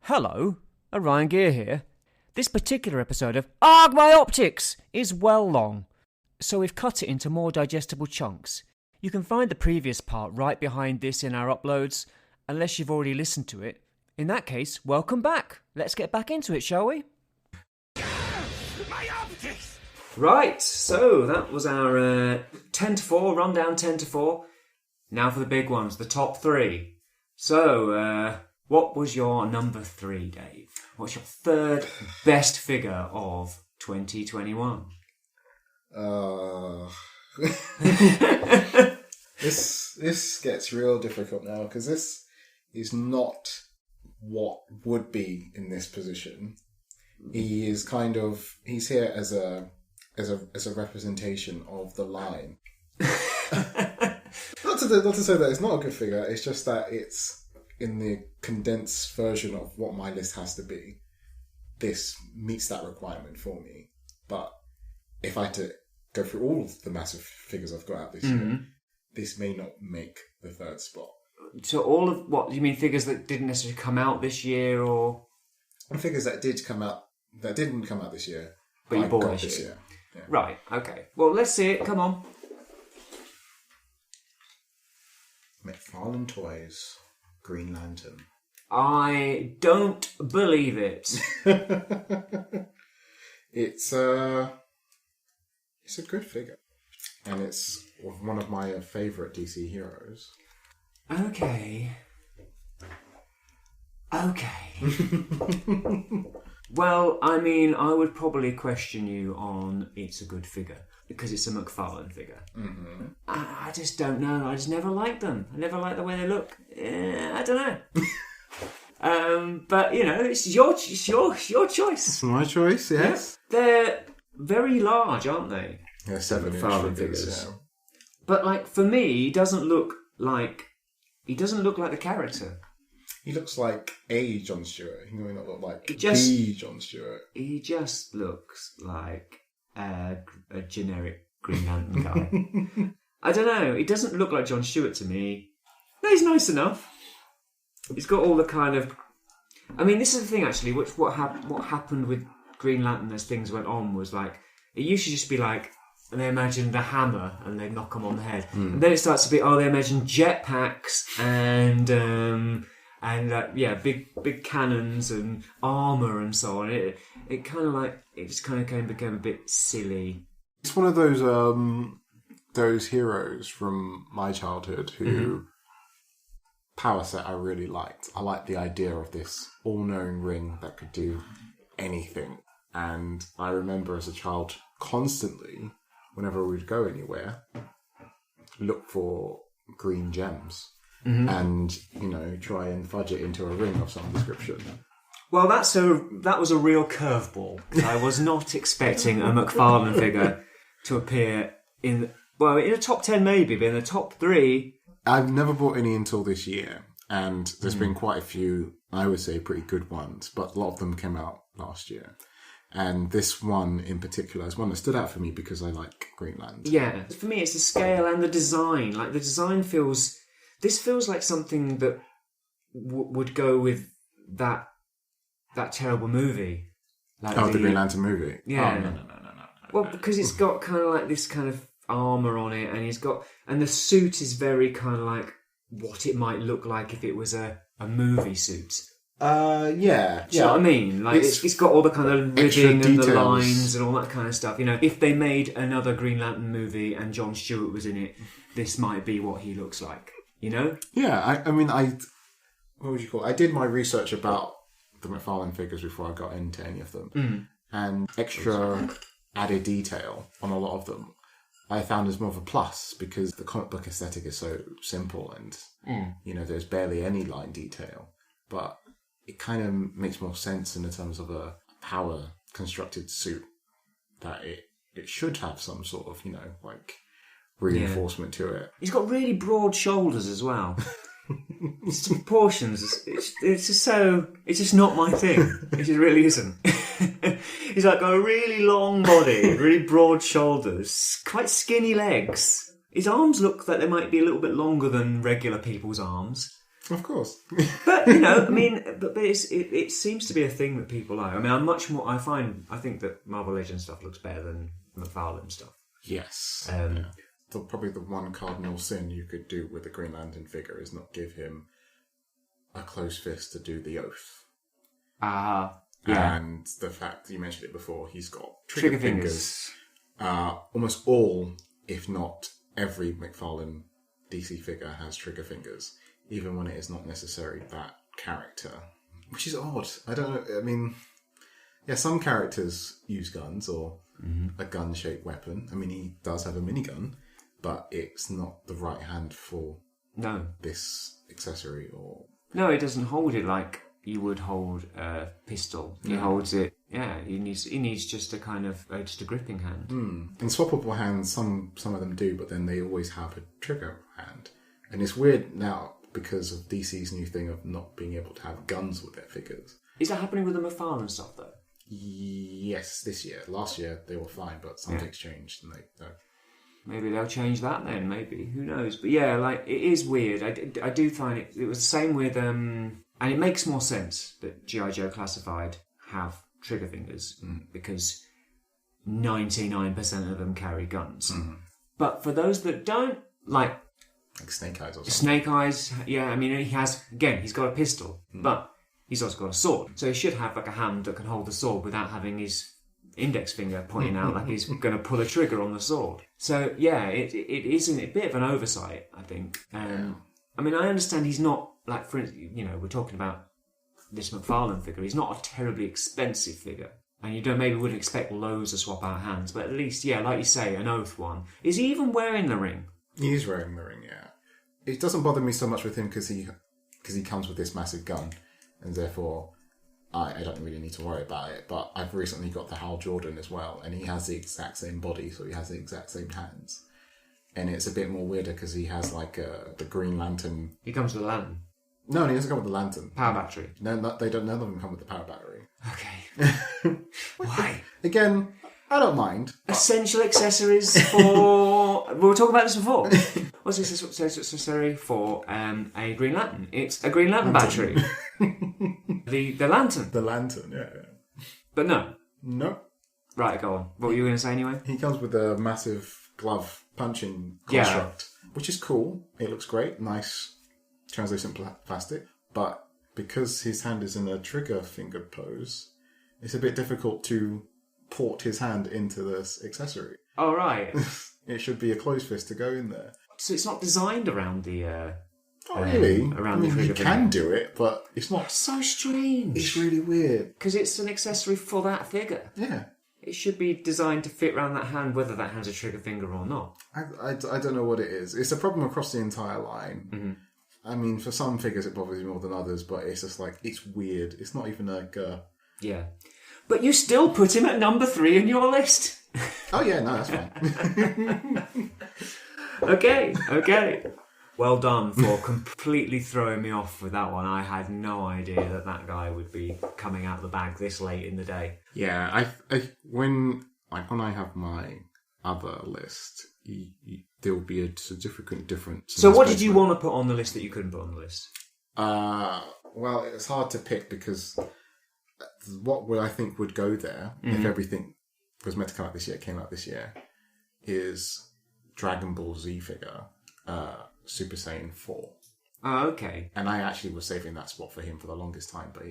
Hello, Orion Ghia here. This particular episode of AARGH My Optics is well long, so we've cut it into more digestible chunks. You can find the previous part right behind this in our uploads, unless you've already listened to it. In that case, welcome back. Let's get back into it, shall we? My optics! Right, so that was our 10 to 4, rundown 10 to 4. Now for the big ones, the top 3. So, what was your number 3, Dave? What's your third best figure of 2021? This gets real difficult now because this is not what would be in this position. He is he's here as a representation of the line. Not to say that it's not a good figure. It's just that it's in the condensed version of what my list has to be. This meets that requirement for me. But if I had to go through all of the massive figures I've got out this year, this may not make the third spot. So all of what you mean, figures that didn't necessarily come out this year, or figures that didn't come out this year, but you bought this year. Yeah. Right. Okay. Well, let's see it. Come on. McFarlane Toys, Green Lantern. I don't believe it. It's a good figure, and it's one of my favourite DC heroes. Okay. Well, I mean, I would probably question you on it's a good figure because it's a McFarlane figure. Mm-hmm. I just don't know. I just never liked them. I never liked the way they look. I don't know. But you know, it's your choice. It's my choice. Yes. Yeah. They're very large, aren't they? Yeah, 7-inch McFarlane figures. Yeah. But like for me, he doesn't look like the character. He looks like a John Stewart. He may not look like the John Stewart. He just looks like a generic Green Lantern guy. I don't know. He doesn't look like John Stewart to me. No, he's nice enough. He's got all the kind of... I mean, this is the thing, actually. What happened with Green Lantern as things went on was like... It used to just be like... And they imagined the hammer and they'd knock him on the head. And then it starts to be... Oh, they imagined jetpacks and big cannons and armour and so on. It just kind of became a bit silly. It's one of those heroes from my childhood who power set I really liked. I liked the idea of this all-knowing ring that could do anything. And I remember as a child constantly, whenever we'd go anywhere, look for green gems. And, you know, try and fudge it into a ring of some description. Well, that was a real curveball. I was not expecting a McFarlane figure to appear in the top 10 maybe, but in the top 3... I've never bought any until this year, and there's been quite a few, I would say, pretty good ones, but a lot of them came out last year. And this one in particular is one that stood out for me because I like Green Lantern. Yeah, for me it's the scale and the design. Like, the design feels... This feels like something that would go with that terrible movie. Like the Green Lantern movie? Yeah. Oh, no. Well, because it's got kind of like this kind of armour on it, and the suit is very kind of like what it might look like if it was a movie suit. Yeah. Do you know what I mean? Like it's got all the kind of ribbing and the lines and all that kind of stuff. You know, if they made another Green Lantern movie and Jon Stewart was in it, this might be what he looks like. You know? Yeah, I mean, what would you call it? I did my research about the McFarlane figures before I got into any of them. And extra added detail on a lot of them I found as more of a plus because the comic book aesthetic is so simple and, you know, there's barely any line detail. But it kind of makes more sense in the terms of a power constructed suit that it should have some sort of, you know, like... reinforcement to it. He's got really broad shoulders as well. His proportions, it's just not my thing. It just really isn't. He's like got a really long body, really broad shoulders, quite skinny legs. His arms look like they might be a little bit longer than regular people's arms. Of course. But you know, I mean, but it seems to be a thing that people like. I mean, I think that Marvel Legends stuff looks better than McFarlane stuff. Yes. Probably the one cardinal sin you could do with the Green Lantern figure is not give him a closed fist to do the oath. Yeah. And the fact you mentioned it before, he's got trigger fingers. Almost all, if not every McFarlane DC figure has trigger fingers, even when it is not necessarily that character, which is odd. I don't know. I mean, yeah, some characters use guns or a gun-shaped weapon. I mean, he does have a minigun, but it's not the right hand for this accessory. Or no, he doesn't hold it like you would hold a pistol. He holds it. Yeah, he needs just a kind of just a gripping hand. In swappable hands, some of them do, but then they always have a trigger hand, and it's weird now because of DC's new thing of not being able to have guns with their figures. Is that happening with the McFarlane stuff though? Yes, this year. Last year they were fine, but something's changed, and they. Maybe they'll change that then. Maybe, who knows? But yeah, like it is weird. I do find it. It was the same with and it makes more sense that G.I. Joe Classified have trigger fingers because 99% of them carry guns. But for those that don't, like Snake Eyes or something. Snake Eyes, yeah. I mean, he's got a pistol, but he's also got a sword. So he should have like a hand that can hold the sword without having his index finger pointing out like he's going to pull a trigger on the sword. So yeah, it is a bit of an oversight, I think. I mean, I understand he's not like, for instance, you know, we're talking about this McFarlane figure. He's not a terribly expensive figure, and you maybe wouldn't expect loads to swap out hands. But at least, yeah, like you say, an oath one. Is he even wearing the ring? He is wearing the ring. Yeah, it doesn't bother me so much with him because he comes with this massive gun, and therefore I don't really need to worry about it. But I've recently got the Hal Jordan as well, and he has the exact same body, so he has the exact same hands. And it's a bit more weirder because he has like the Green Lantern. He comes with a lantern. No, he doesn't come with the lantern. Power battery. No, they don't. None of them come with the power battery. Okay. Why? Again, I don't mind. Essential accessories for. We were talking about this before. What's this accessory for a Green Lantern? It's a Green Lantern battery. the lantern. The lantern, yeah. But no. No. Right, go on. What were you going to say anyway? He comes with a massive glove punching construct, which is cool. It looks great. Nice translucent plastic. But because his hand is in a trigger finger pose, it's a bit difficult to port his hand into this accessory. Oh, right. It should be a closed fist to go in there. So it's not designed around the... Not really. Around the trigger you can do it, but it's not... That's so strange. It's really weird. Because it's an accessory for that figure. Yeah. It should be designed to fit around that hand, whether that hand's a trigger finger or not. I don't know what it is. It's a problem across the entire line. Mm-hmm. I mean, for some figures it bothers me more than others, but it's just like, it's weird. It's not even like... Yeah. But you still put him at number 3 in your list. Oh yeah, no, that's fine. Okay. Well done for completely throwing me off with that one. I had no idea that guy would be coming out of the bag this late in the day. Yeah, when I have my other list, there will be a significant difference. So what did you want to put on the list that you couldn't put on the list? Well, it's hard to pick because what I think would go there, if everything was meant to come out this year, came out this year, is Dragon Ball Z figure, Super Saiyan 4. Oh, okay. And I actually was saving that spot for him for the longest time, but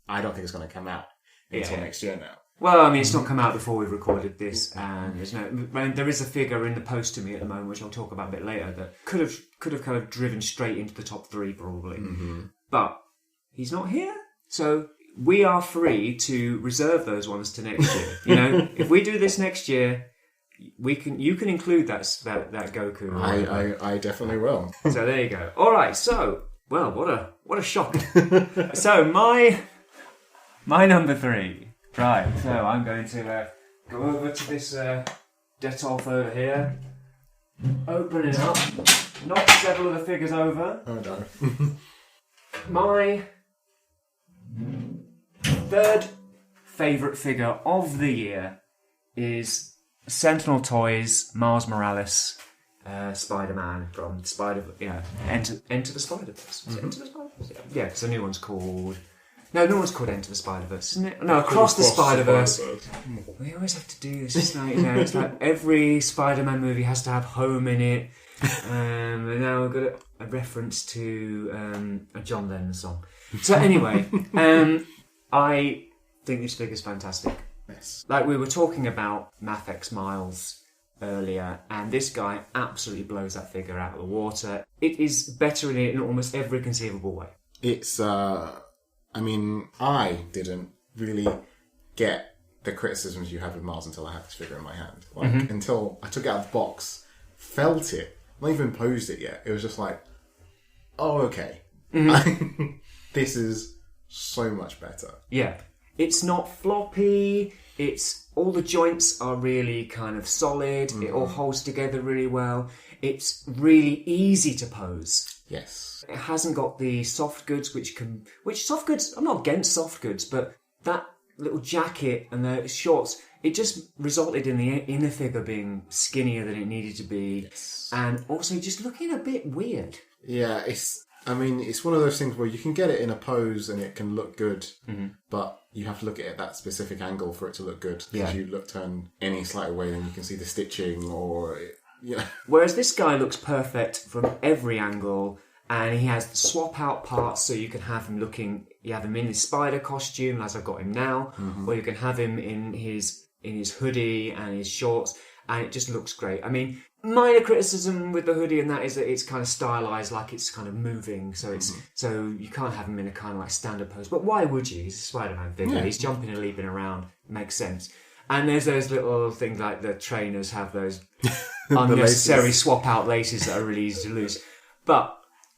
I don't think it's going to come out until next year now. Well, I mean, it's not come out before we've recorded this, and there is a figure in the post to me at the moment, which I'll talk about a bit later, that could have kind of driven straight into the top 3 probably. Mm-hmm. But he's not here, so we are free to reserve those ones to next year. You know, if we do this next year, you can include that Goku. I definitely will. So there you go. All right. So what a shock. So my number 3. Right. So I'm going to go over to this Detolf over here. Open it up. Knock several of the figures over. Oh no. My 3rd favourite figure of the year is Sentinel Toys Miles Morales Spider-Man from Enter the Spider-Verse. Is it Enter the Spider-Verse? Yeah, because the new one's called... No one's called Enter the Spider-Verse, isn't it? No, Across the Spider-Verse. We always have to do this. It's like, it's like every Spider-Man movie has to have home in it. And now we've got a reference to a John Lennon song. So anyway, I think this figure's fantastic. Yes. Like we were talking about Mafex Miles earlier, and this guy absolutely blows that figure out of the water. It is better in almost every conceivable way. It's, I didn't really get the criticisms you had with Miles until I had this figure in my hand. Until I took it out of the box, felt it, not even posed it yet. It was just like, oh, okay. This is so much better. Yeah. It's not floppy. It's all the joints are really kind of solid. It all holds together really well. It's really easy to pose. Yes. It hasn't got the soft goods, which soft goods, I'm not against soft goods, but that little jacket and the shorts, it just resulted in the inner figure being skinnier than it needed to be. Yes. And also just looking a bit weird. Yeah, it's one of those things where you can get it in a pose and it can look good, but you have to look at it at that specific angle for it to look good. Because you turn any slight way, then you can see the stitching or... Whereas this guy looks perfect from every angle, and he has the swap out parts, so you can have him you have him in his spider costume, as I've got him now, or you can have him in his hoodie and his shorts, and it just looks great. I mean, minor criticism with the hoodie and that is that it's kind of stylized, like it's kind of moving, so so you can't have him in a kind of like standard pose. But why would you? He's a Spider-Man figure. Yeah. He's jumping and leaping around. It makes sense. And there's those little things like the trainers have those unnecessary swap out laces that are really easy to lose. But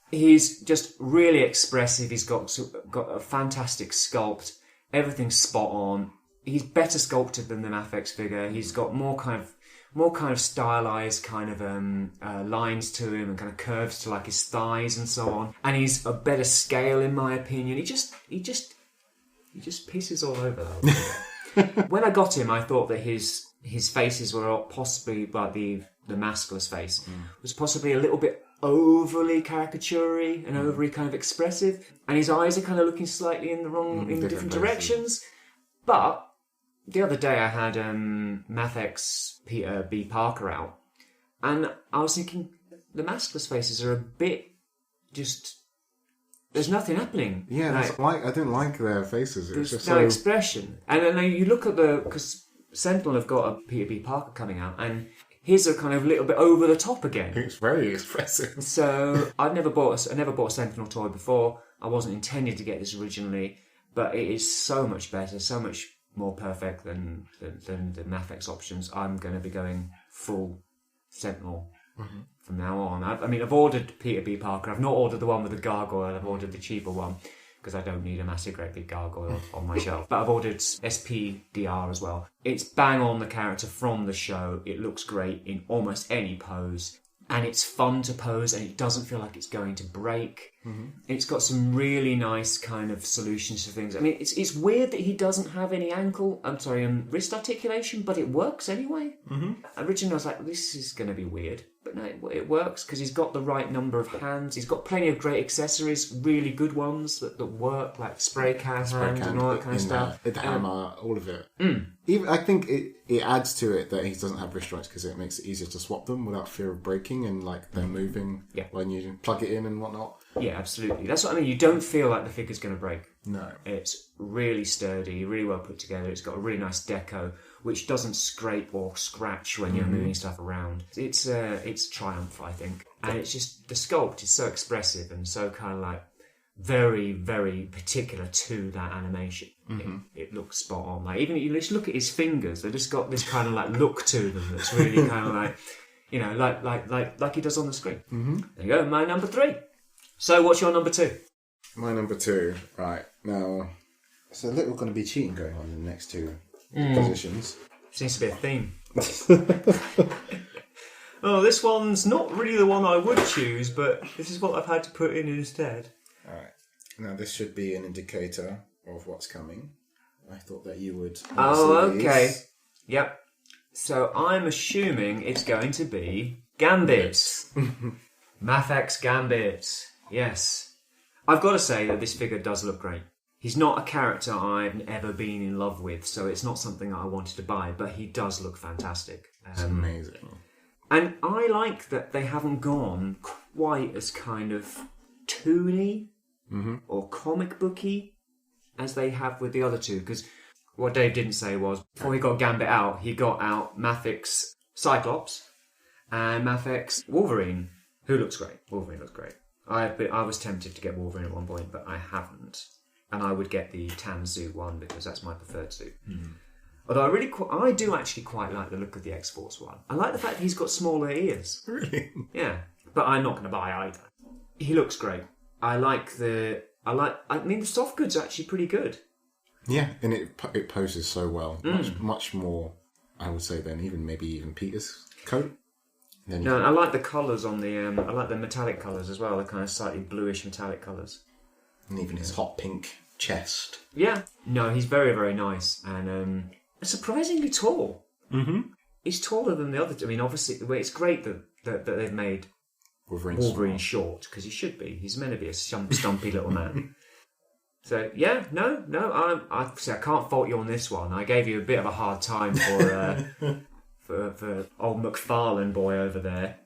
he's just really expressive. He's got a fantastic sculpt. Everything's spot on. He's better sculpted than the Mafex figure. He's got more kind of stylized kind of lines to him and kind of curves to like his thighs and so on. And he's a better scale in my opinion. He just pisses all over that. When I got him, I thought that his faces were possibly, like the maskless face, was possibly a little bit overly caricature-y and overly kind of expressive. And his eyes are kind of looking slightly in different directions. But the other day I had Mafex Peter B. Parker out, and I was thinking the maskless faces are a bit just... There's nothing happening. Yeah, I don't like their faces. There's just no expression. And then you look at because Sentinel have got a Peter B. Parker coming out, and his are kind of a little bit over the top again. It's very expressive. So I never bought a Sentinel toy before. I wasn't intending to get this originally, but it is so much better, so much more perfect than the Mafex options. I'm going to be going full Sentinel. From now on. I've ordered Peter B. Parker. I've not ordered the one with the gargoyle. I've ordered the cheaper one because I don't need a massive great big gargoyle on my shelf. But I've ordered SPDR as well. It's bang on the character from the show. It looks great in almost any pose. And it's fun to pose, and it doesn't feel like it's going to break. It's got some really nice kind of solutions to things. I mean, it's weird that he doesn't have any wrist articulation, but it works anyway. Originally, I was like, this is going to be weird. But no, it works because he's got the right number of hands. He's got plenty of great accessories, really good ones that work, like spray can hands and all that kind of stuff. The hammer, all of it. Even I think it adds to it that he doesn't have wrist joints because it makes it easier to swap them without fear of breaking and like they're moving when you plug it in and whatnot. Yeah, absolutely. That's what I mean. You don't feel like the figure's going to break. No. It's really sturdy, really well put together. It's got a really nice deco, which doesn't scrape or scratch when you're moving stuff around. It's triumph, I think. And it's just, the sculpt is so expressive and so kind of like very, very particular to that animation. It looks spot on. Like even you just look at his fingers, they've just got this kind of like look to them that's really kind of like, like he does on the screen. There you go, my number 3. So what's your number 2? My number 2, right. Now, it's a little going to be cheating going on in the next 2 positions. Seems to be a theme. Oh, this one's not really the one I would choose, but this is what I've had to put in instead. Alright. Now, this should be an indicator of what's coming. I thought that you would... Oh, okay. Yep. So I'm assuming it's going to be Gambit. Mafex Gambit. Yes. I've got to say that this figure does look great. He's not a character I've ever been in love with, so it's not something that I wanted to buy, but he does look fantastic. It's amazing. And I like that they haven't gone quite as kind of toony or comic booky as they have with the other two, because what Dave didn't say was, before he got Gambit out, he got out Mafex Cyclops and Mafex Wolverine, who looks great. Wolverine looks great. I was tempted to get Wolverine at one point, but I haven't. And I would get the tan suit one because that's my preferred suit. Although I do actually quite like the look of the X-Force one. I like the fact that he's got smaller ears. Really? Yeah, but I'm not going to buy either. He looks great. I mean, the soft goods are actually pretty good. Yeah, and it poses so well. Much more, I would say, than even Peter's coat. No, I like the colours on the... I like the metallic colours as well, the kind of slightly bluish metallic colours. And even his hot pink chest. Yeah. No, he's very, very nice. And surprisingly tall. Mm-hmm. He's taller than the other two. I mean, obviously, it's great that they've made Wolverine short, because he should be. He's meant to be a stumpy little man. So, yeah, no, I can't fault you on this one. I gave you a bit of a hard time for old McFarlane boy over there.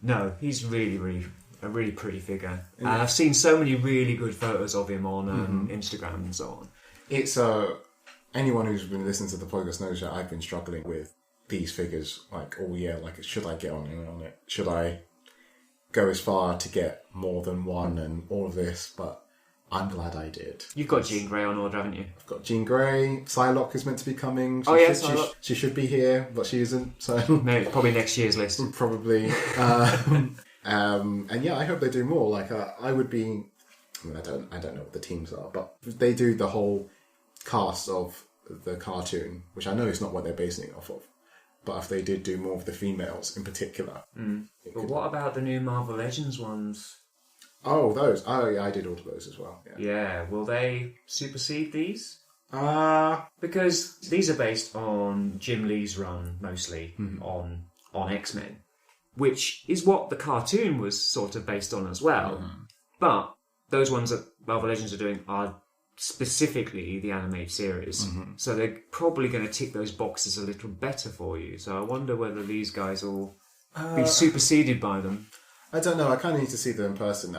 No, he's really a really pretty figure. And I've seen so many really good photos of him on Instagram and so on. It's anyone who's been listening to the podcast knows that I've been struggling with these figures like all year. Like, should I get on it? Should I go as far to get more than one and all of this? But I'm glad I did. You've got Jean Grey on order, haven't you? I've got Jean Grey. Psylocke is meant to be coming. She should be here, but she isn't. So no, probably next year's list. Probably. And yeah, I hope they do more. Like I would be. I mean, I don't know what the teams are, but if they do the whole cast of the cartoon, which I know is not what they're basing it off of, but if they did do more of the females in particular. But what about the new Marvel Legends ones? Oh, those. Oh, yeah, I did all of those as well. Yeah. Will they supersede these? Because these are based on Jim Lee's run, mostly, on X-Men, which is what the cartoon was sort of based on as well. But those ones that Marvel Legends are doing are specifically the animated series. So they're probably going to tick those boxes a little better for you. So I wonder whether these guys will be superseded by them. I don't know. I kind of need to see them in person.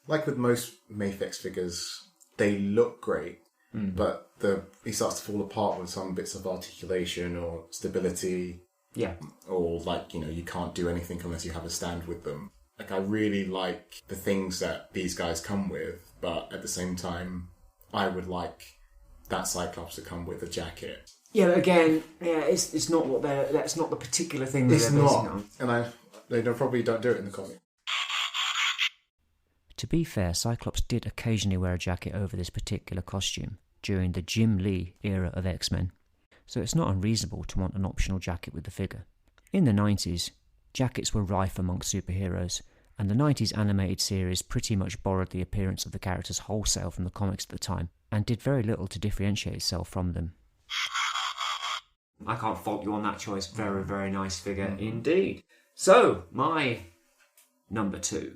Like with most Mafex figures, they look great, but he starts to fall apart with some bits of articulation or stability. Yeah. Or you can't do anything unless you have a stand with them. Like, I really like the things that these guys come with, but at the same time, I would like that Cyclops to come with a jacket. Yeah, but again, it's not what that's not the particular thing that they're basing it on. And they probably don't do it in the comic. To be fair, Cyclops did occasionally wear a jacket over this particular costume during the Jim Lee era of X-Men, so it's not unreasonable to want an optional jacket with the figure. In the 90s, jackets were rife amongst superheroes, and the 90s animated series pretty much borrowed the appearance of the characters wholesale from the comics at the time, and did very little to differentiate itself from them. I can't fault you on that choice. Very, very nice figure indeed. So, my number 2.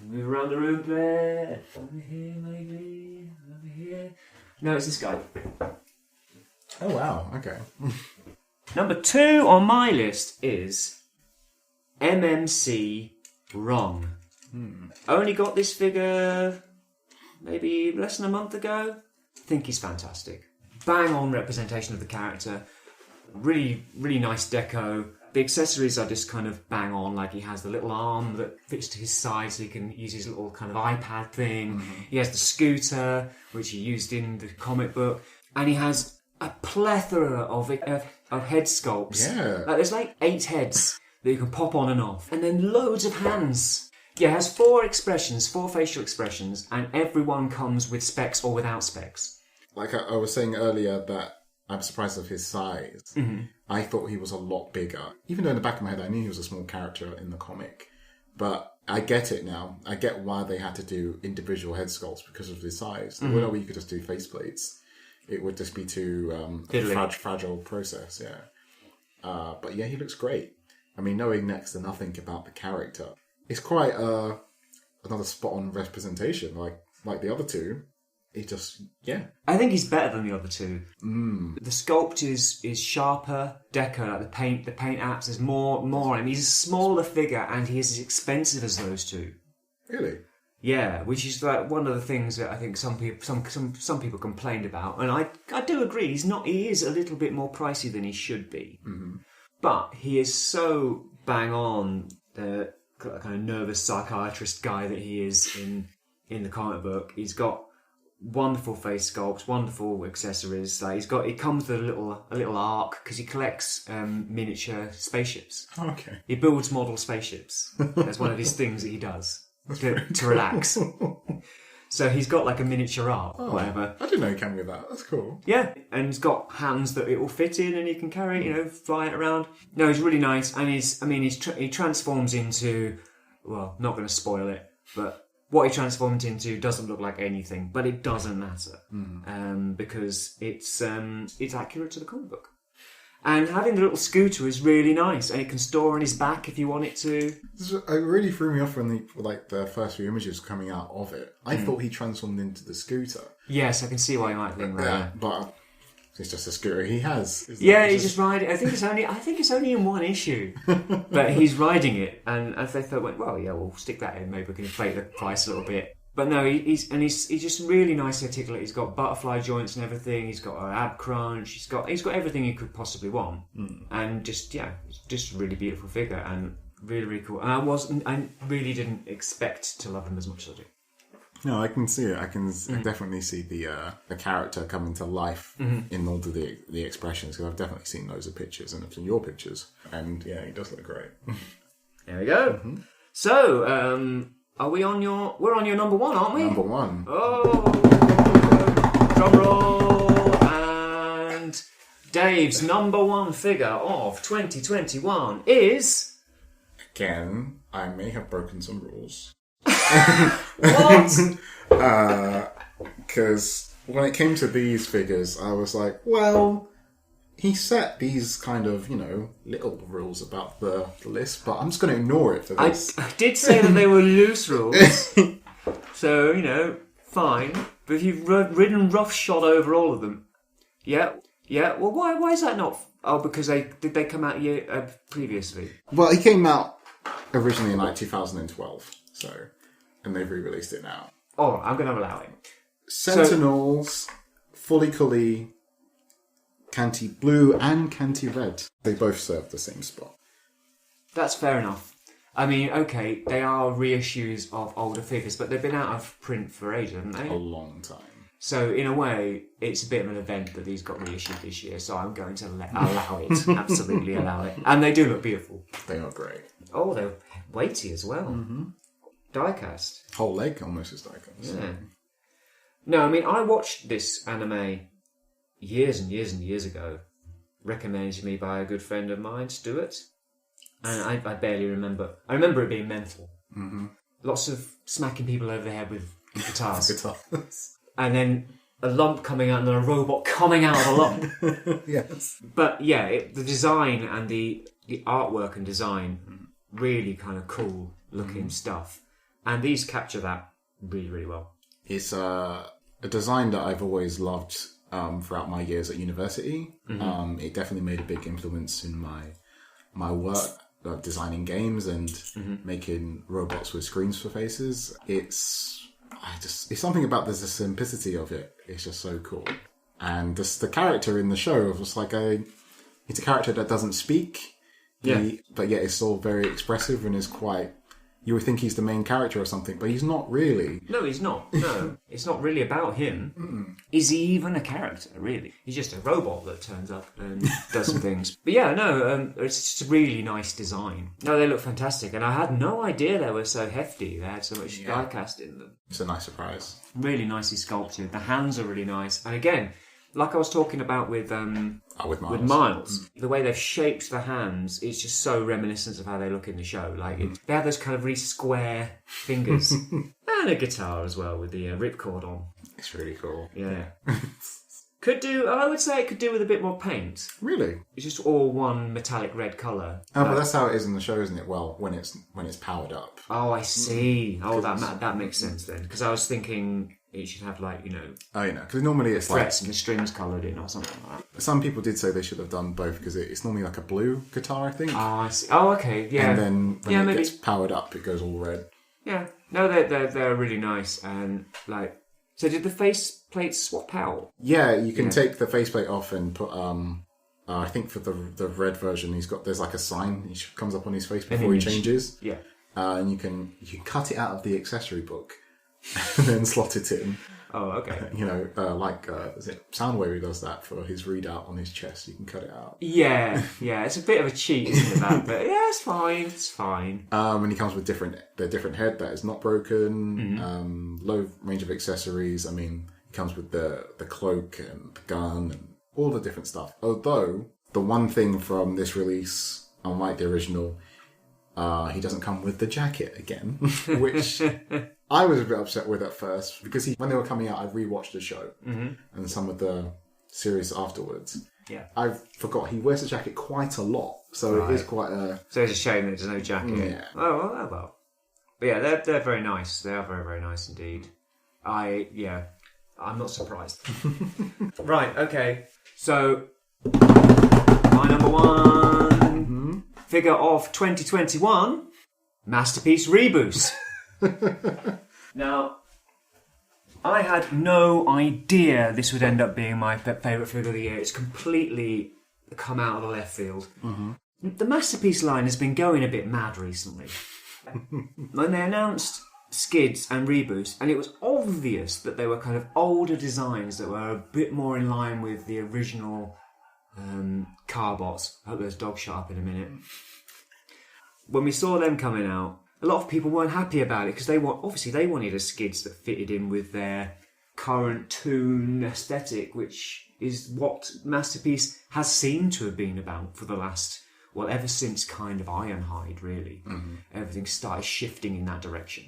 Move around the room there. Over here, maybe. Over here. No, it's this guy. Oh, wow. Okay. Number 2 on my list is MMC Wrong. Only got this figure maybe less than a month ago. Think he's fantastic. Bang on representation of the character. Really, really nice deco. The accessories are just kind of bang on, like he has the little arm that fits to his side so he can use his little kind of iPad thing. He has the scooter, which he used in the comic book. And he has a plethora of head sculpts. Yeah. There's like 8 heads that you can pop on and off. And then loads of hands. Yeah, it has 4 facial expressions, and everyone comes with specs or without specs. Like I was saying earlier that I'm surprised of his size. I thought he was a lot bigger. Even though in the back of my head I knew he was a small character in the comic. But I get it now. I get why they had to do individual head sculpts because of his size. Well, you could just do faceplates. It would just be too fragile process, yeah. But yeah, he looks great. I mean, knowing next to nothing about the character, it's quite another spot-on representation, like the other two. He just, yeah. I think he's better than the other two. The sculpt is sharper, decker, like the paint apps, there's more on him. He's a smaller figure and he is as expensive as those two. Really? Yeah, which is like one of the things that I think some people complained about, and I do agree. He is a little bit more pricey than he should be, but he is so bang on the kind of nervous psychiatrist guy that he is in the comic book. He's got wonderful face sculpts, wonderful accessories. Like he comes with a little arc because he collects miniature spaceships. Okay. He builds model spaceships. That's one of his things that he does to relax. So he's got like a miniature arc, or whatever. I didn't know he came with that. That's cool. Yeah, and he's got hands that it will fit in, and he can carry, fly it around. No, he's really nice, and he transforms into, well, not going to spoil it, but what he transformed into doesn't look like anything, but it doesn't matter because it's accurate to the comic book. And having the little scooter is really nice, and it can store on his back if you want it to. It really threw me off when the first few images coming out of it. I thought he transformed into the scooter. Yes, I can see why you might think that. Yeah, but it's just a scooter he has. Yeah, he's just riding. I think it's only in one issue, but he's riding it, and they thought, well, yeah, we'll stick that in. Maybe we can inflate the price a little bit. But no, he's just really nicely articulate. He's got butterfly joints and everything. He's got an ab crunch. He's got everything you could possibly want, and just a really beautiful figure and really, really cool. And I really didn't expect to love him as much as I do. No, I can see it. I can definitely see the character coming to life in all of the expressions, because I've definitely seen loads of pictures, and I've seen your pictures, and yeah, he does look great. There we go. So, we're on your number one, aren't we? Number one. Oh, drum roll, and Dave's number one figure of 2021 is. Again, I may have broken some rules. What? Because when it came to these figures, I was like, well, he set these kind of, little rules about the list, but I'm just going to ignore it for this. I did say that they were loose rules, so, fine. But if you've ridden roughshod over all of them, yeah. Well, why is that not? Oh, because did they come out previously? Well, he came out originally in 2012, and they've re-released it now. Oh, I'm going to allow it. Sentinels, Fully Cully, Canty Blue and Canty Red. They both serve the same spot. That's fair enough. I mean, okay, they are reissues of older figures, but they've been out of print for ages, haven't they? A long time. So, in a way, it's a bit of an event that these got reissued this year, so I'm going to allow it. Absolutely allow it. And they do look beautiful. They are great. Oh, they're weighty as well. Die-cast. Whole leg almost is die-cast. Yeah. No, I mean, I watched this anime years and years and years ago, recommended to me by a good friend of mine, Stuart, and I barely remember. I remember it being mental. Lots of smacking people over the head with guitars. And then a lump coming out and then a robot coming out of a lump. Yes. But yeah, the design and the artwork and design, really kind of cool looking stuff. And these capture that really, really well. It's a design that I've always loved throughout my years at university. It definitely made a big influence in my work, designing games and making robots with screens for faces. It's something about the simplicity of it. It's just so cool. And the character in the show was like it's a character that doesn't speak, but yet it's all very expressive and is quite. You would think he's the main character or something, but he's not really. No, he's not. No, it's not really about him. Is he even a character, really? He's just a robot that turns up and does some things. But yeah, no, it's just a really nice design. No, they look fantastic, and I had no idea they were so hefty. They had so much die-cast in them. It's a nice surprise. Really nicely sculpted. The hands are really nice. And again, like I was talking about with Miles, the way they've shaped the hands is just so reminiscent of how they look in the show. Like they have those kind of really square fingers and a guitar as well with the ripcord on. It's really cool. Yeah. I would say it could do with a bit more paint. Really? It's just all one metallic red colour. Oh, but that's how it is in the show, isn't it? Well, when it's powered up. Oh, I see. Oh, that makes sense then. Because I was thinking it should have Oh, because normally it's frets and the strings coloured in or something like that. Some people did say they should have done both because it's normally like a blue guitar, I think. Oh, I see. Oh, okay, yeah. And then when it maybe gets powered up, it goes all red. Yeah. No, they're really nice and So did the face plates swap out? Yeah, you can take the faceplate off and put. I think for the red version, there's like a sign which comes up on his face before he changes. Yeah. And you can cut it out of the accessory book and then slot it in. Oh, okay. Is it Soundwave who does that for his readout on his chest? You can cut it out. Yeah. It's a bit of a cheat, isn't it? That, but yeah, it's fine. And he comes with the different head that is not broken. Mm-hmm. Low range of accessories. I mean, he comes with the cloak and the gun and all the different stuff. Although the one thing from this release, unlike the original, he doesn't come with the jacket again, which I was a bit upset with at first because when they were coming out, I rewatched the show and some of the series afterwards. Yeah, I forgot he wears the jacket quite a lot, so it is quite a. So it's a shame that there's no jacket. Yeah. Oh well. But yeah, they're very nice. They are very, very nice indeed. I'm not surprised. Right. Okay. So my number one figure of 2021, Masterpiece Reboost. Now, I had no idea this would end up being my favourite figure of the year. It's completely come out of the left field. The Masterpiece line has been going a bit mad recently. When they announced Skids and Reboost, and it was obvious that they were kind of older designs that were a bit more in line with the original Carbots. I hope there's dog shut up in a minute. When we saw them coming out, a lot of people weren't happy about it because they wanted a Skids that fitted in with their current tune aesthetic, which is what Masterpiece has seemed to have been about for the last, ever since kind of Ironhide, really. Everything started shifting in that direction.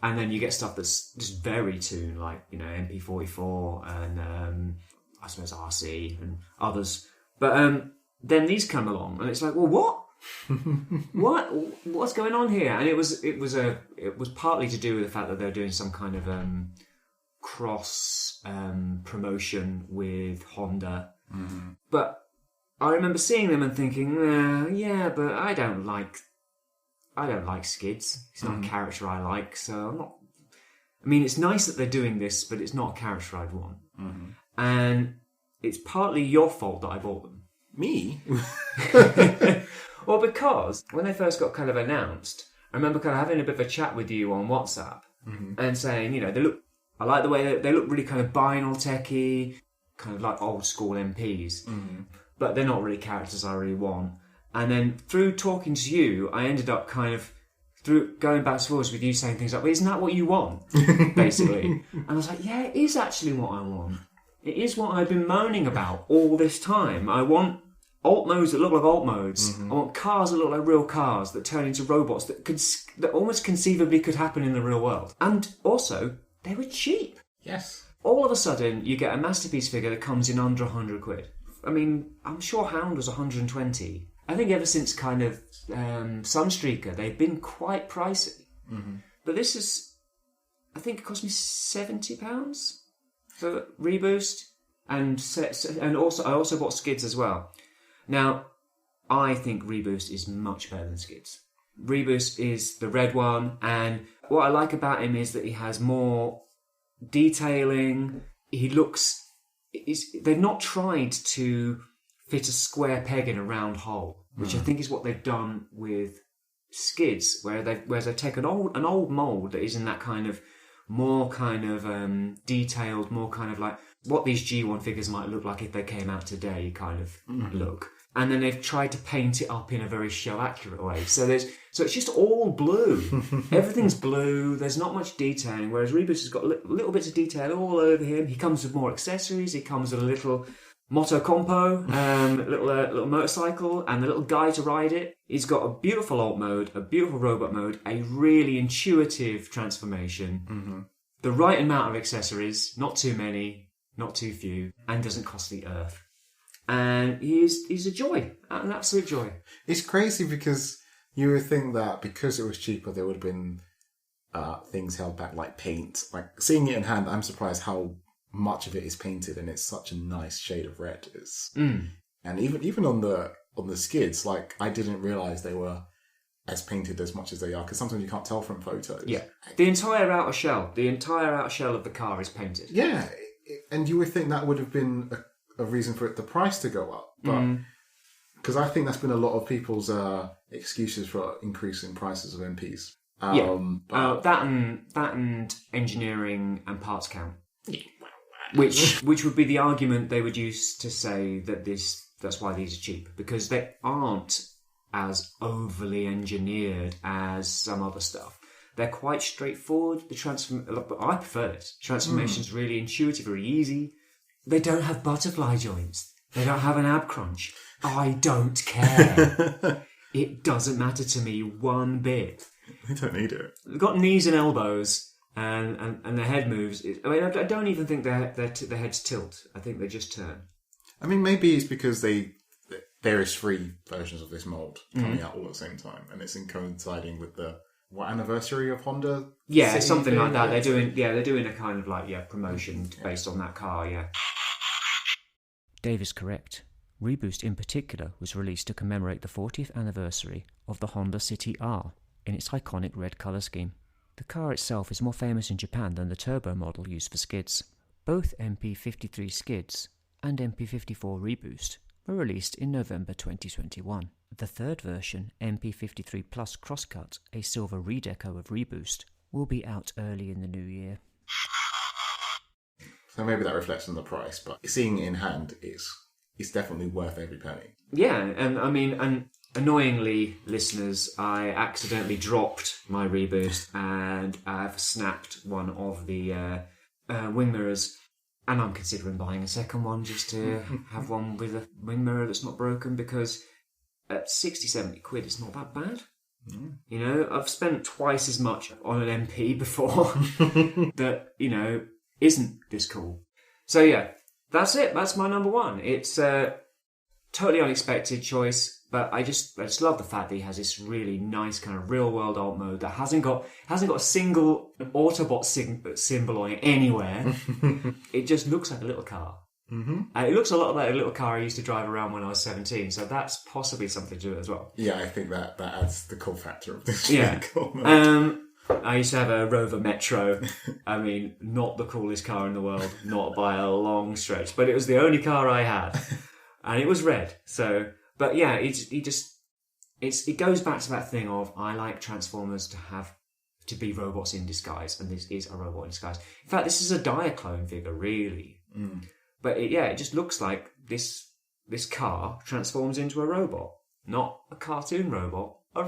And then you get stuff that's just very tune, like, MP.44 and I suppose RC and others. But then these come along and it's like, well, what? What's going on here? And it was partly to do with the fact that they're doing some kind of cross promotion with Honda. But I remember seeing them and thinking, but I don't like Skids. It's not a character I like, so I'm not. I mean, it's nice that they're doing this, but it's not a character I'd want. And it's partly your fault that I bought them. Me? Well, because when they first got kind of announced, I remember kind of having a bit of a chat with you on WhatsApp and saying, I like the way they look really kind of binaural techy, kind of like old school MPs, but they're not really characters I really want. And then through talking to you, I ended up kind of through going back and forwards with you saying things like, well, isn't that what you want? Basically. And I was like, yeah, it is actually what I want. It is what I've been moaning about all this time. I want alt modes that look like alt modes. I want cars that look like real cars that turn into robots that almost conceivably could happen in the real world. And also, they were cheap. Yes. All of a sudden, you get a Masterpiece figure that comes in under 100 quid. I mean, I'm sure Hound was 120. I think ever since kind of Sunstreaker, they've been quite pricey. But this is, I think it cost me £70 for Reboost. And also, I also bought Skids as well. Now, I think Reboost is much better than Skids. Reboost is the red one, and what I like about him is that he has more detailing. He looks... They've not tried to fit a square peg in a round hole, which I think is what they've done with Skids, where they've taken an old mould that is in that kind of more kind of detailed, more kind of like what these G1 figures might look like if they came out today kind of look. And then they've tried to paint it up in a very show-accurate way. So it's just all blue. Everything's blue. There's not much detailing, whereas Reboost has got little bits of detail all over him. He comes with more accessories. He comes with a little moto compo, little motorcycle, and a little guy to ride it. He's got a beautiful alt mode, a beautiful robot mode, a really intuitive transformation, the right amount of accessories, not too many, not too few, and doesn't cost the earth. And he's a joy, an absolute joy. It's crazy because you would think that because it was cheaper, there would have been things held back like paint. Like seeing it in hand, I'm surprised how much of it is painted, and it's such a nice shade of red. And even on the skids, like I didn't realise they were as painted as much as they are, because sometimes you can't tell from photos. Yeah, the entire outer shell of the car is painted. Yeah, and you would think that would have been a reason for the price to go up, but because I think that's been a lot of people's excuses for increasing prices of MPs. That and engineering and parts count, which would be the argument they would use to say that that's why these are cheap, because they aren't as overly engineered as some other stuff. They're quite straightforward. I prefer this. Transformation's really intuitive, very easy. They don't have butterfly joints. They don't have an ab crunch. I don't care. It doesn't matter to me one bit. They don't need it. They've got knees and elbows, and their head moves. I don't even think their heads tilt. I think they just turn. I mean, maybe it's because there is 3 versions of this mold coming out all at the same time, and it's coinciding with the anniversary of Honda? Yeah, something like that. They're doing a kind of promotion based on that car. Yeah. Dave is correct. Reboost in particular was released to commemorate the 40th anniversary of the Honda City R in its iconic red colour scheme. The car itself is more famous in Japan than the turbo model used for skids. Both MP.53 skids and MP.54 Reboost were released in November 2021. The third version, MP.53 Plus Crosscut, a silver redeco of Reboost, will be out early in the new year. So maybe that reflects on the price, but seeing it in hand is definitely worth every penny. Yeah, and annoyingly, listeners, I accidentally dropped my Reboost and I've snapped one of the wing mirrors. And I'm considering buying a second one just to have one with a wing mirror that's not broken, because at 60-70 quid, it's not that bad. You know, I've spent twice as much on an MP before that, isn't this cool. So yeah, that's it. That's my number one. It's a totally unexpected choice, but I just love the fact that he has this really nice kind of real world alt mode that hasn't got a single Autobot symbol on it anywhere. It just looks like a little car. It looks a lot like a little car I used to drive around when I was 17, so that's possibly something to do as well. Yeah, I think that adds the cool factor of this vehicle. I used to have a Rover Metro. I mean, not the coolest car in the world, not by a long stretch, but it was the only car I had, and it was red. So, but yeah, it goes back to that thing of I like Transformers to be robots in disguise, and this is a robot in disguise. In fact, this is a Diaclone figure, really. But it just looks like this car transforms into a robot, not a cartoon robot, a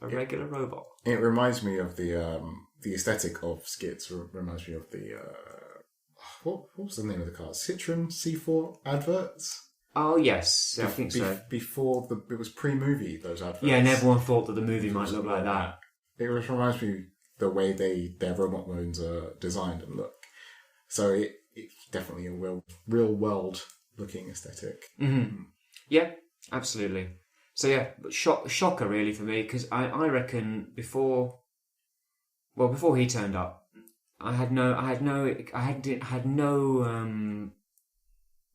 regular robot. It reminds me of the aesthetic of skids. Reminds me of the what was the name of the car? Citroen C4 adverts. Oh yes, I think so. Before it was pre-movie, those adverts. Yeah, and everyone thought that the movie might look like that. It reminds me the way their robot modes are designed and look. So it's definitely a real world looking aesthetic. Yeah, absolutely. So yeah, but shocker really for me, because I reckon before he turned up, I had no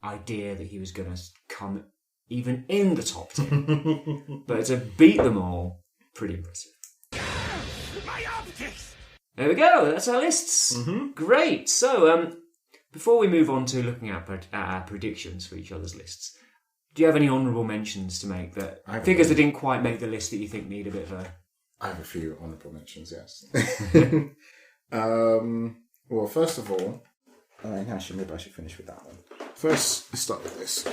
idea that he was going to come even in the top 10. But to beat them all, pretty impressive. My optics! There we go, that's our lists. Great. So before we move on to looking at our predictions for each other's lists, do you have any honourable mentions to make, that figures that didn't quite make the list that you think need a bit of a... I have a few honourable mentions, yes. Well, first of all, actually, maybe I should finish with that one. First, let's start with this.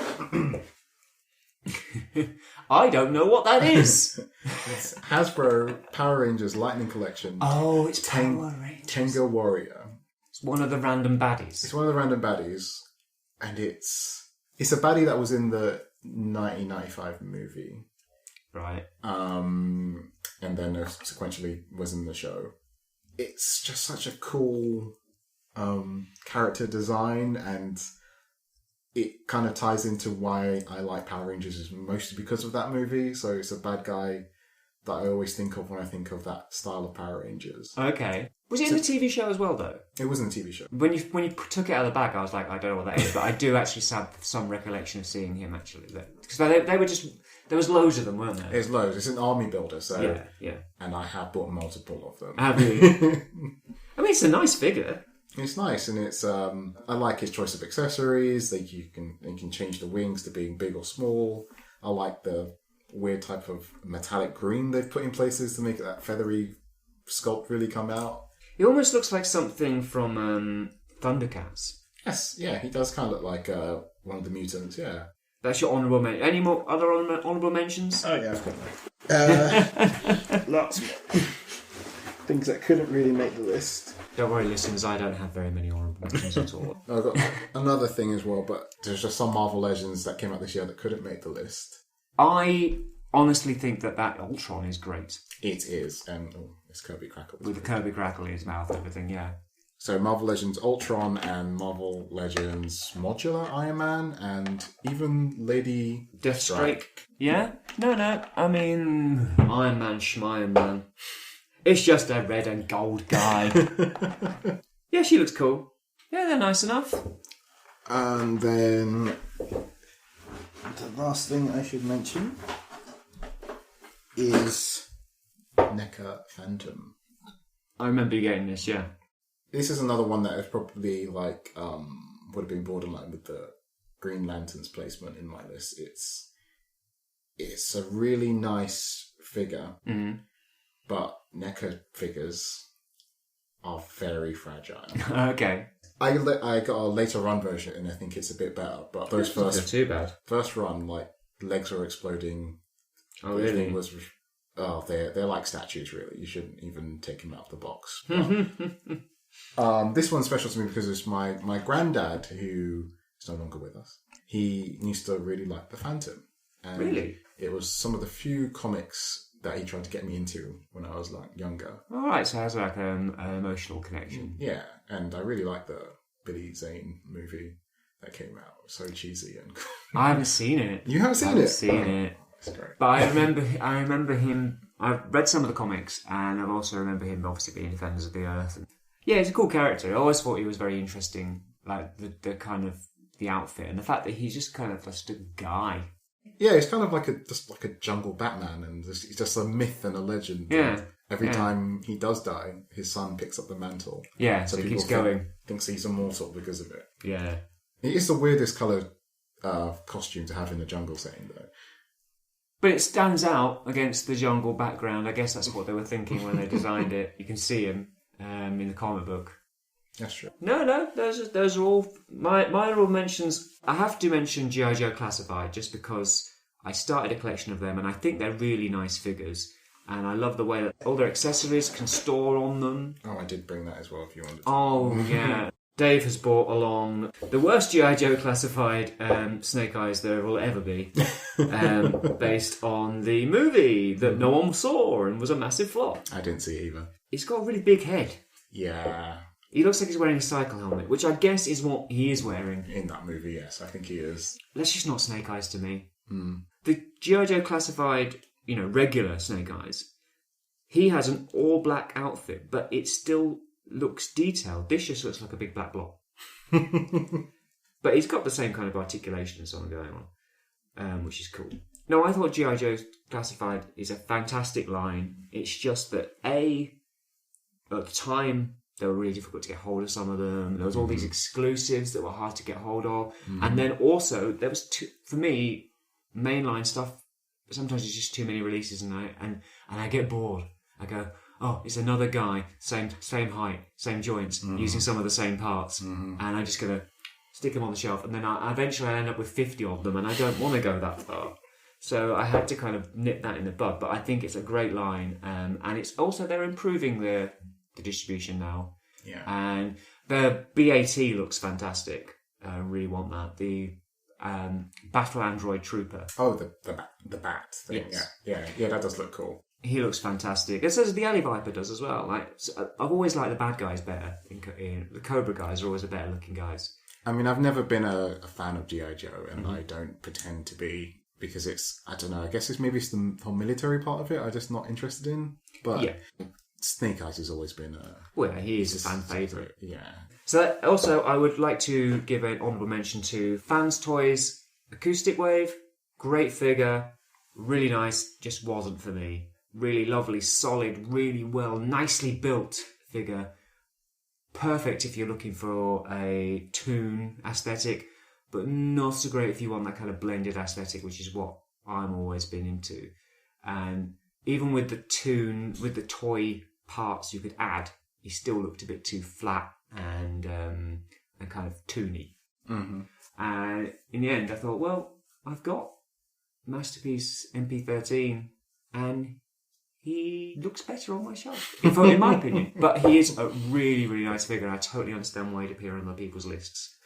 I don't know what that is. It's Hasbro Power Rangers Lightning Collection. Oh, it's Power Rangers. Tenga Warrior. It's one of the random baddies. It's one of the random baddies, and it's a baddie that was in the 1995 movie. Right. And then sequentially was in the show. It's just such a cool character design, and it kind of ties into why I like Power Rangers is mostly because of that movie. So it's a bad guy that I always think of when I think of that style of Power Rangers. Okay. Was it in the TV show as well, though? It wasn't a TV show. When you took it out of the bag, I was like, I don't know what that is, but I do actually have some recollection of seeing him, actually. Because they were just... There was loads of them, weren't there? There's loads. It's an army builder, so... Yeah. And I have bought multiple of them. Have you? I mean, it's a nice figure. It's nice, and it's... I like his choice of accessories. You can change the wings to being big or small. I like the weird type of metallic green they've put in places to make that feathery sculpt really come out. He almost looks like something from Thundercats. Yes, yeah, he does kind of look like one of the mutants, yeah. That's your honourable mention. Any more other honourable mentions? Oh, yeah, I've got that. Lots more. Things that couldn't really make the list. Don't worry, listeners, I don't have very many honourable mentions at all. I've got another thing as well, but there's just some Marvel Legends that came out this year that couldn't make the list. I honestly think that Ultron is great. It is, and it's Kirby Crackle. With the Kirby Crackle in his mouth and everything, yeah. So Marvel Legends Ultron and Marvel Legends Modular Iron Man and even Lady Deathstrike. Yeah? No. I mean, Iron Man, Schmiron Man. It's just a red and gold guy. Yeah, she looks cool. Yeah, they're nice enough. And then the last thing I should mention is NECA Phantom. I remember you getting this, yeah. This is another one that is probably like would have been borderline with the Green Lantern's placement in my list. It's a really nice figure, but NECA figures are very fragile. Okay. I got a later run version, and I think it's a bit better. But those too bad. First run, like legs were exploding. Oh really? They're like statues. Really, you shouldn't even take them out of the box. This one's special to me because it's my granddad, who is no longer with us. He used to really like the Phantom. And really? It was some of the few comics that he tried to get me into when I was like younger. All right, so it has like an emotional connection. Yeah, and I really like the Billy Zane movie that came out. It was so cheesy and cool. I haven't seen it. You haven't seen it? I haven't seen it. It's great. But I remember him. I've read some of the comics, and I also remember him obviously being Defenders of the Earth. And yeah, he's a cool character. I always thought he was very interesting, like the kind of the outfit and the fact that he's just kind of just a guy. Yeah, he's kind of like a jungle Batman, and he's just a myth and a legend. Yeah. Every time he does die, his son picks up the mantle. Yeah, so he keeps going. Thinks he's immortal because of it. Yeah. It is the weirdest coloured costume to have in the jungle setting, though. But it stands out against the jungle background. I guess that's what they were thinking when they designed it. You can see him in the comic book. That's true. No, those are all my honourable mentions. I have to mention G.I. Joe Classified just because I started a collection of them and I think they're really nice figures. And I love the way that all their accessories can store on them. Oh, I did bring that as well if you wanted to. Oh, yeah. Dave has brought along the worst G.I. Joe Classified Snake Eyes there will ever be, based on the movie that no one saw and was a massive flop. I didn't see it either. He's got a really big head. Yeah. He looks like he's wearing a cycle helmet, which I guess is what he is wearing. In that movie, yes, I think he is. That's just not Snake Eyes to me. Mm. The G.I. Joe Classified, regular Snake Eyes, he has an all-black outfit, but it still looks detailed. This just looks like a big black blob. But he's got the same kind of articulation and so on going on, which is cool. No, I thought G.I. Joe Classified is a fantastic line. It's just that, at the time, they were really difficult to get hold of some of them. There was all these exclusives that were hard to get hold of. And then also, there was, for me, mainline stuff, sometimes it's just too many releases and I get bored. I go, oh, it's another guy, same height, same joints, using some of the same parts. And I'm just going to stick them on the shelf. And then I eventually end up with 50 of them and I don't want to go that far. So I had to kind of nip that in the bud. But I think it's a great line. And it's also, they're improving the distribution now. Yeah. And the BAT looks fantastic. I really want that. The Battle Android Trooper. Oh, the bat thing. Yes. Yeah, that does look cool. He looks fantastic. It says the Alley Viper does as well. Like, I've always liked the bad guys better. The Cobra guys are always the better looking guys. I mean, I've never been a fan of G.I. Joe, and I don't pretend to be, because it's, I don't know, I guess it's the whole military part of it I'm just not interested in. But Snake Eyes has always been a... Well, he is a fan favourite. Yeah. So also, I would like to give an honourable mention to Fans Toys Acoustic Wave. Great figure, really nice, just wasn't for me. Really lovely, solid, really well, nicely built figure. Perfect if you're looking for a toon aesthetic, but not so great if you want that kind of blended aesthetic, which is what I'm always been into. And even with the toy parts you could add, he still looked a bit too flat and kind of toony. Mm-hmm. And in the end, I thought, well, I've got Masterpiece MP.13, and he looks better on my shelf, in my opinion. But he is a really, really nice figure, and I totally understand why he'd appear on other people's lists.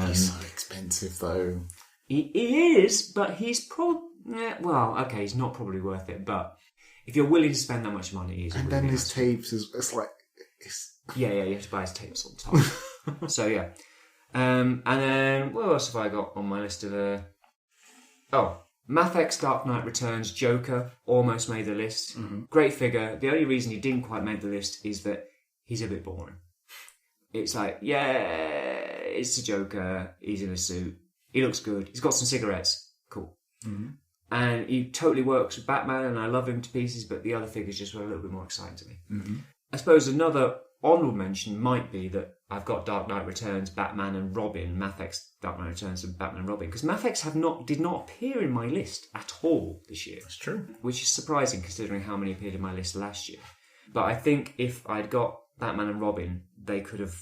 He's so expensive, though. He is, but he's he's not probably worth it, but if you're willing to spend that much money, he's and really then nice his tapes it's like... Yeah, you have to buy his tapes on top. So, yeah. And then, what else have I got on my list of... Mathex Dark Knight Returns Joker almost made the list. Mm-hmm. Great figure. The only reason he didn't quite make the list is that he's a bit boring. It's like, it's the Joker. He's in a suit. He looks good. He's got some cigarettes. Cool. Mm-hmm. And he totally works with Batman, and I love him to pieces, but the other figures just were a little bit more exciting to me. Mm-hmm. I suppose another honourable mention might be that I've got Dark Knight Returns, Batman and Robin, Mathex Dark Knight Returns and Batman and Robin, because Mathex did not appear in my list at all this year. That's true. Which is surprising considering how many appeared in my list last year. But I think if I'd got Batman and Robin, they could have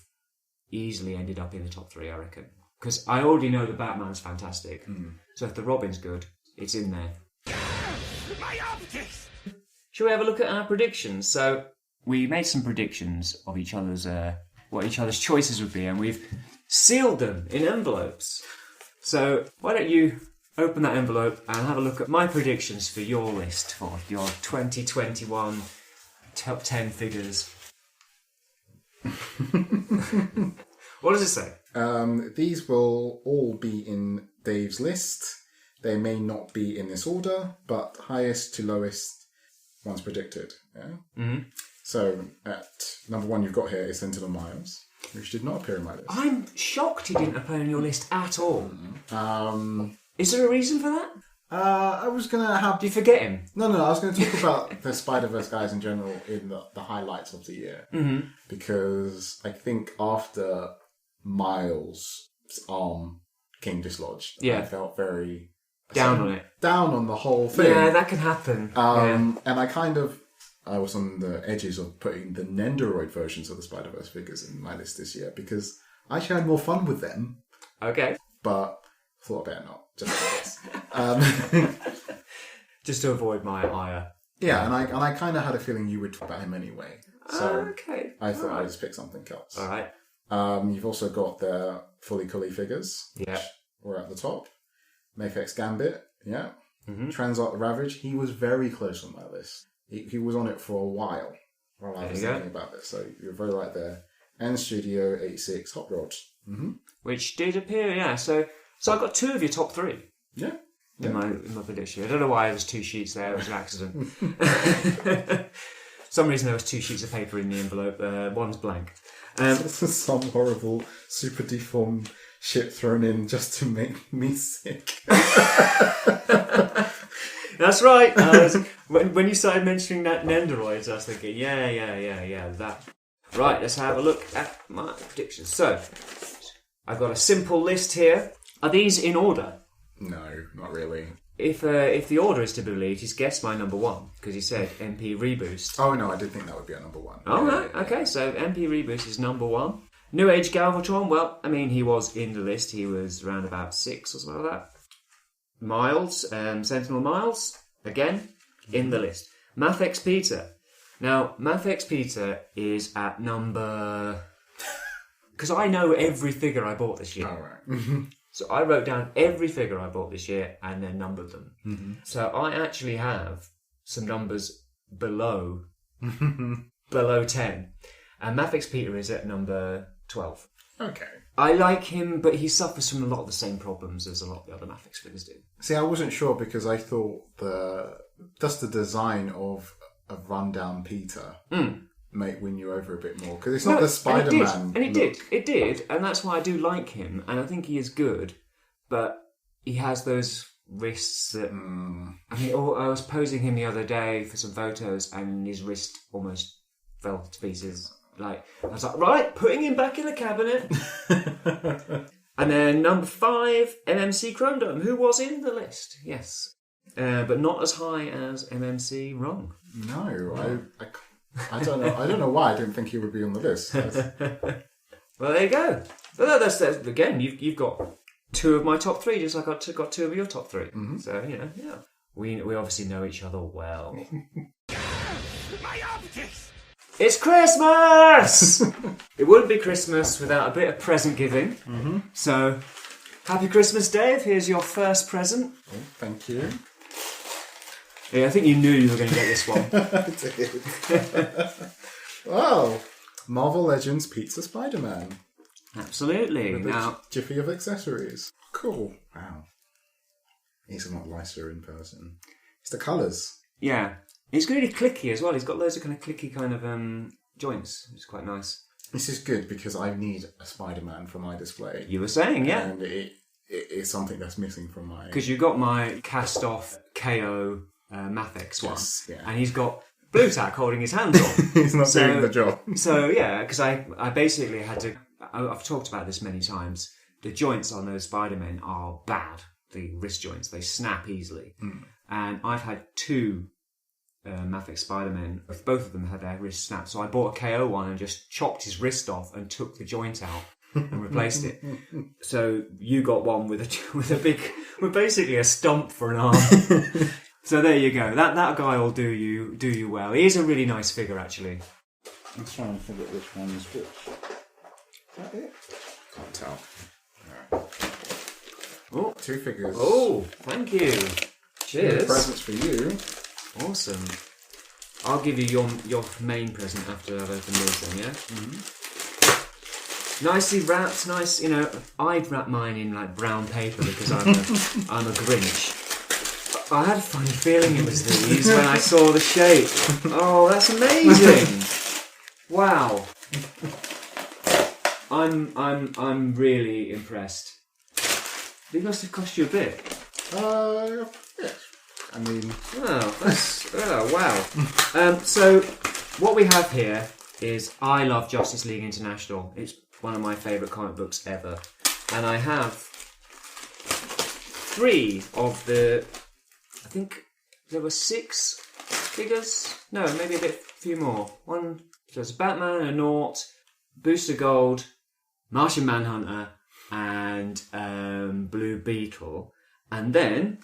easily ended up in the top 3, I reckon. Because I already know the Batman's fantastic. Mm. So if the Robin's good, it's in there. My optics! Shall we have a look at our predictions? So we made some predictions of each other's what each other's choices would be, and we've sealed them in envelopes. So why don't you open that envelope and have a look at my predictions for your list for your 2021 top 10 figures. What does it say? These will all be in Dave's list. They may not be in this order, but highest to lowest ones predicted. Yeah. Mm-hmm. So at number 1 you've got here is Sentinel Miles, which did not appear in my list. I'm shocked he didn't appear on your list at all. Is there a reason for that? I was going to have... Do you forget him? No, I was going to talk about the Spider-Verse guys in general in the highlights of the year. Mm-hmm. Because I think after Miles' arm King dislodged, I felt very... Down on it. Down on the whole thing. Yeah, that can happen. And I was on the edges of putting the Nendoroid versions of the Spider-Verse figures in my list this year because I actually had more fun with them. Okay. But I thought I better not, just because. Just to avoid my ire. Yeah, and I kind of had a feeling you would talk about him anyway. So okay. I thought I'd just pick something else. All right. You've also got the Fully Cully figures, which were at the top. Mafex Gambit, yeah. Mm-hmm. Transart Ravage, he was very close on my list. He was on it for a while I was thinking about this, so you're very right there. And Studio 86 Hot Rod. Mm-hmm. Which did appear, yeah. So I got 2 of your top 3. Yeah. In my prediction. I don't know why there was 2 sheets there, it was an accident. For some reason there was 2 sheets of paper in the envelope, one's blank. Some horrible, super deformed shit thrown in just to make me sick. That's right. When you started mentioning that Nendoroids, I was thinking, yeah, that. Right, let's have a look at my predictions. So, I've got a simple list here. Are these in order? No, not really. If the order is to be believed, he's guessed my number 1, because he said MP Reboost. Oh, no, I did think that would be a number 1. Oh, right, okay, so MP Reboost is number 1. New Age Galvatron, well, I mean, he was in the list. He was around about 6 or something like that. Miles, Sentinel Miles, again, in the list. Mathex Peter. Now, Mathex Peter is at number... Because I know every figure I bought this year. Oh, right. So I wrote down every figure I bought this year and then numbered them. Mm-hmm. So I actually have some numbers below 10. And Mafex Peter is at number 12. Okay. I like him, but he suffers from a lot of the same problems as a lot of the other Mafex figures do. See, I wasn't sure because I thought just the design of a rundown Peter might win you over a bit more because it's not the Spider-Man. And it did, and that's why I do like him, and I think he is good, but he has those wrists that... I mean, I was posing him the other day for some photos, and his wrist almost fell to pieces. I was like, right, putting him back in the cabinet. And then number 5, MMC Chrome, who was in the list, yes. But not as high as MMC Wrong. No, I don't know. I don't know why I didn't think he would be on the list. Well, there you go. Well, that's again, you've got 2 of my top 3, just like I got 2 of your top 3. Mm-hmm. So, yeah. We obviously know each other well. My optics! It's Christmas! It wouldn't be Christmas without a bit of present giving. Mm-hmm. So, happy Christmas, Dave. Here's your first present. Oh, thank you. Yeah, I think you knew you were going to get this one. I did. Wow. Marvel Legends Pizza Spider-Man. Absolutely. With a jiffy of accessories. Cool. Wow. He's a lot nicer in person. It's the colours. Yeah. He's really clicky as well. He's got loads of kind of clicky kind of joints, which is quite nice. This is good because I need a Spider-Man for my display. You were saying, yeah. And it is something that's missing from my... Because you got my cast-off KO Mafex one. Yes, yeah. And he's got Blue Tack holding his hands on. He's not doing the job. So, yeah, because I basically had to... I've talked about this many times. The joints on those Spider-Men are bad. The wrist joints. They snap easily. Mm. And I've had 2... Mafex Spider-Man, both of them had their wrist snapped. So I bought a KO one and just chopped his wrist off and took the joint out and replaced it. So you got one with basically a stump for an arm. So there you go. That guy will do you well. He is a really nice figure, actually. I'm trying to figure out which one's which. Is that it? Can't tell. Right. Oh, 2 figures. Oh, thank you. Cheers. Presents for you. Awesome. I'll give you your main present after I've opened these then, yeah? Mm-hmm. Nicely wrapped, nice, I'd wrap mine in like brown paper because I'm a Grinch. I had a funny feeling it was these when I saw the shape. Oh, that's amazing! Wow. I'm really impressed. These must have cost you a bit. Yes. I mean... wow. So, what we have here is I Love Justice League International. It's one of my favourite comic books ever. And I have 3 of the... I think there were 6 figures? No, maybe a few more. So there's Batman, a Naught, Booster Gold, Martian Manhunter, and Blue Beetle. And then...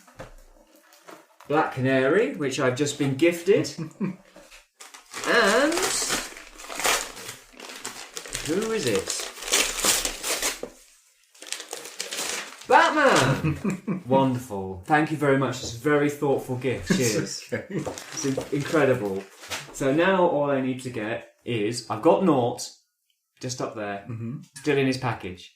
Black Canary, which I've just been gifted. And... who is it? Batman! Wonderful. Thank you very much. It's a very thoughtful gift. Cheers. Okay. It's incredible. So now all I need to get is... I've got Naught, just up there, still in his package.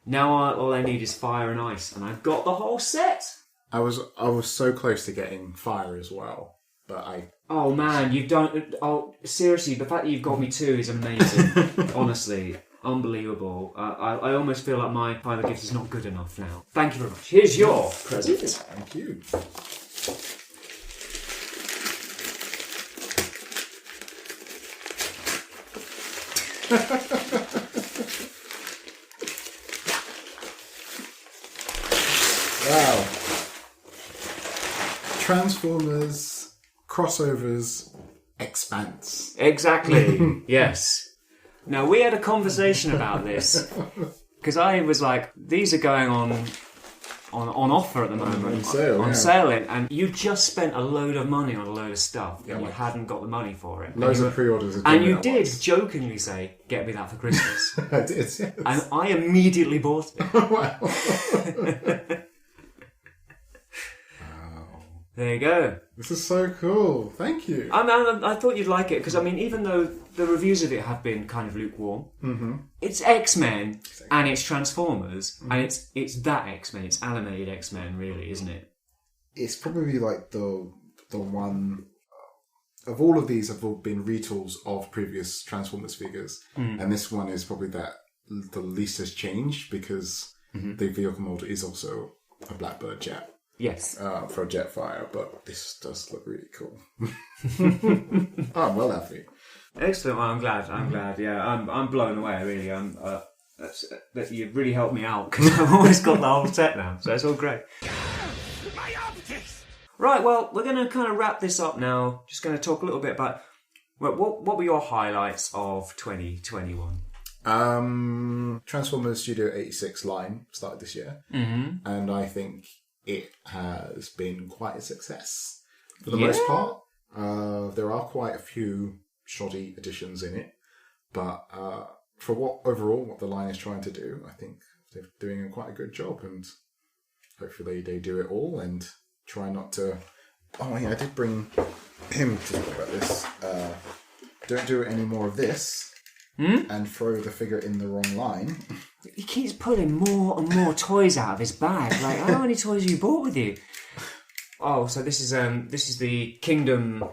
Now all I need is Fire and Ice, and I've got the whole set! I was so close to getting Fire as well, but I... Oh man, you've done... Oh, seriously, the fact that you've got me 2 is amazing. Honestly, unbelievable. I almost feel like my final gift is not good enough now. Thank you very much. Here's your present. Thank you. Wow. Transformers, crossovers, Expanse. Exactly. Yes. Now, we had a conversation about this because I was like, these are going on offer at the moment. On sale, and you just spent a load of money on a load of stuff and you hadn't got the money for it. Loads of pre-orders. And you did jokingly say, get me that for Christmas. I did, yes. And I immediately bought it. Wow. There you go. This is so cool. Thank you. I thought you'd like it because, I mean, even though the reviews of it have been kind of lukewarm, it's X-Men and it's Transformers, and it's that X-Men, it's animated X-Men, really, isn't it? It's probably like the one of all of these have all been retools of previous Transformers figures, and this one is probably the least has changed because the vehicle model is also a Blackbird jet. Yes. For a Jetfire, but this does look really cool. Oh, I'm well happy. Excellent. Well, I'm glad. Yeah, I'm blown away. Really, that you've really helped me out because I've always got the whole set now, so it's all great. My optics. Right. Well, we're going to kind of wrap this up now. Just going to talk a little bit about what were your highlights of 2021. Transformers Studio 86 line started this year, and I think it has been quite a success for the most part. There are quite a few shoddy additions in it, but for what the line is trying to do, I think they're doing quite a good job, and hopefully they do it all and try not to... Oh yeah, I did bring him to talk about this. Don't do any more of this and throw the figure in the wrong line. He keeps pulling more and more toys out of his bag. Like, how many toys have you brought with you? Oh, so this is the Kingdom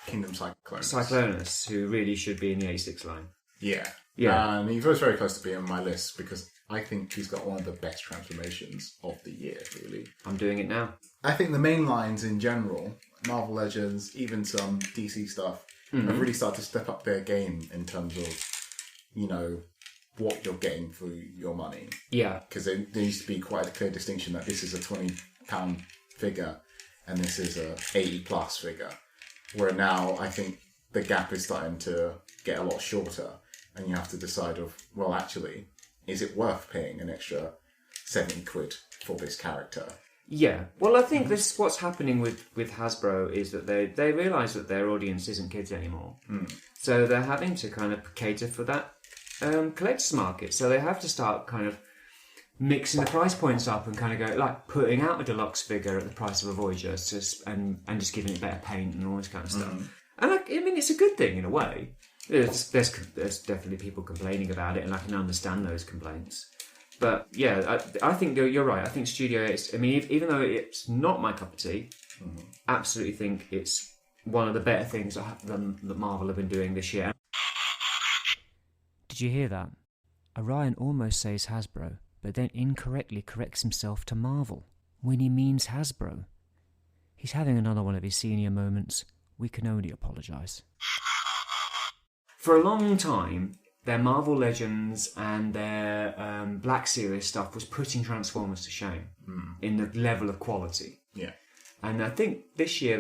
Cyclonus, who really should be in the 86 line. Yeah. And he was very close to being on my list because I think he's got one of the best transformations of the year, really. I'm doing it now. I think the main lines in general, Marvel Legends, even some DC stuff, have really started to step up their game in terms of, what you're getting for your money. Yeah. Because there used to be quite a clear distinction that this is a £20 figure and this is a 80 plus figure. Where now I think the gap is starting to get a lot shorter and you have to decide actually, is it worth paying an extra 70 quid for this character? Yeah. Well, I think what's happening with Hasbro is that they realise that their audience isn't kids anymore. So they're having to kind of cater for that collector's market. So they have to start kind of mixing the price points up and kind of go, like, putting out a deluxe figure at the price of a Voyager and just giving it better paint and all this kind of stuff. And I mean, it's a good thing in a way. There's definitely people complaining about it, and I can understand those complaints. But yeah, I think you're right. I think Studio 8, I mean, even though it's not my cup of tea, absolutely think it's one of the better things that Marvel have been doing this year. Did you hear that? Orion almost says Hasbro, but then incorrectly corrects himself to Marvel when he means Hasbro. He's having another one of his senior moments. We can only apologise. For a long time, their Marvel Legends and their Black Series stuff was putting Transformers to shame in the level of quality. Yeah. And I think this year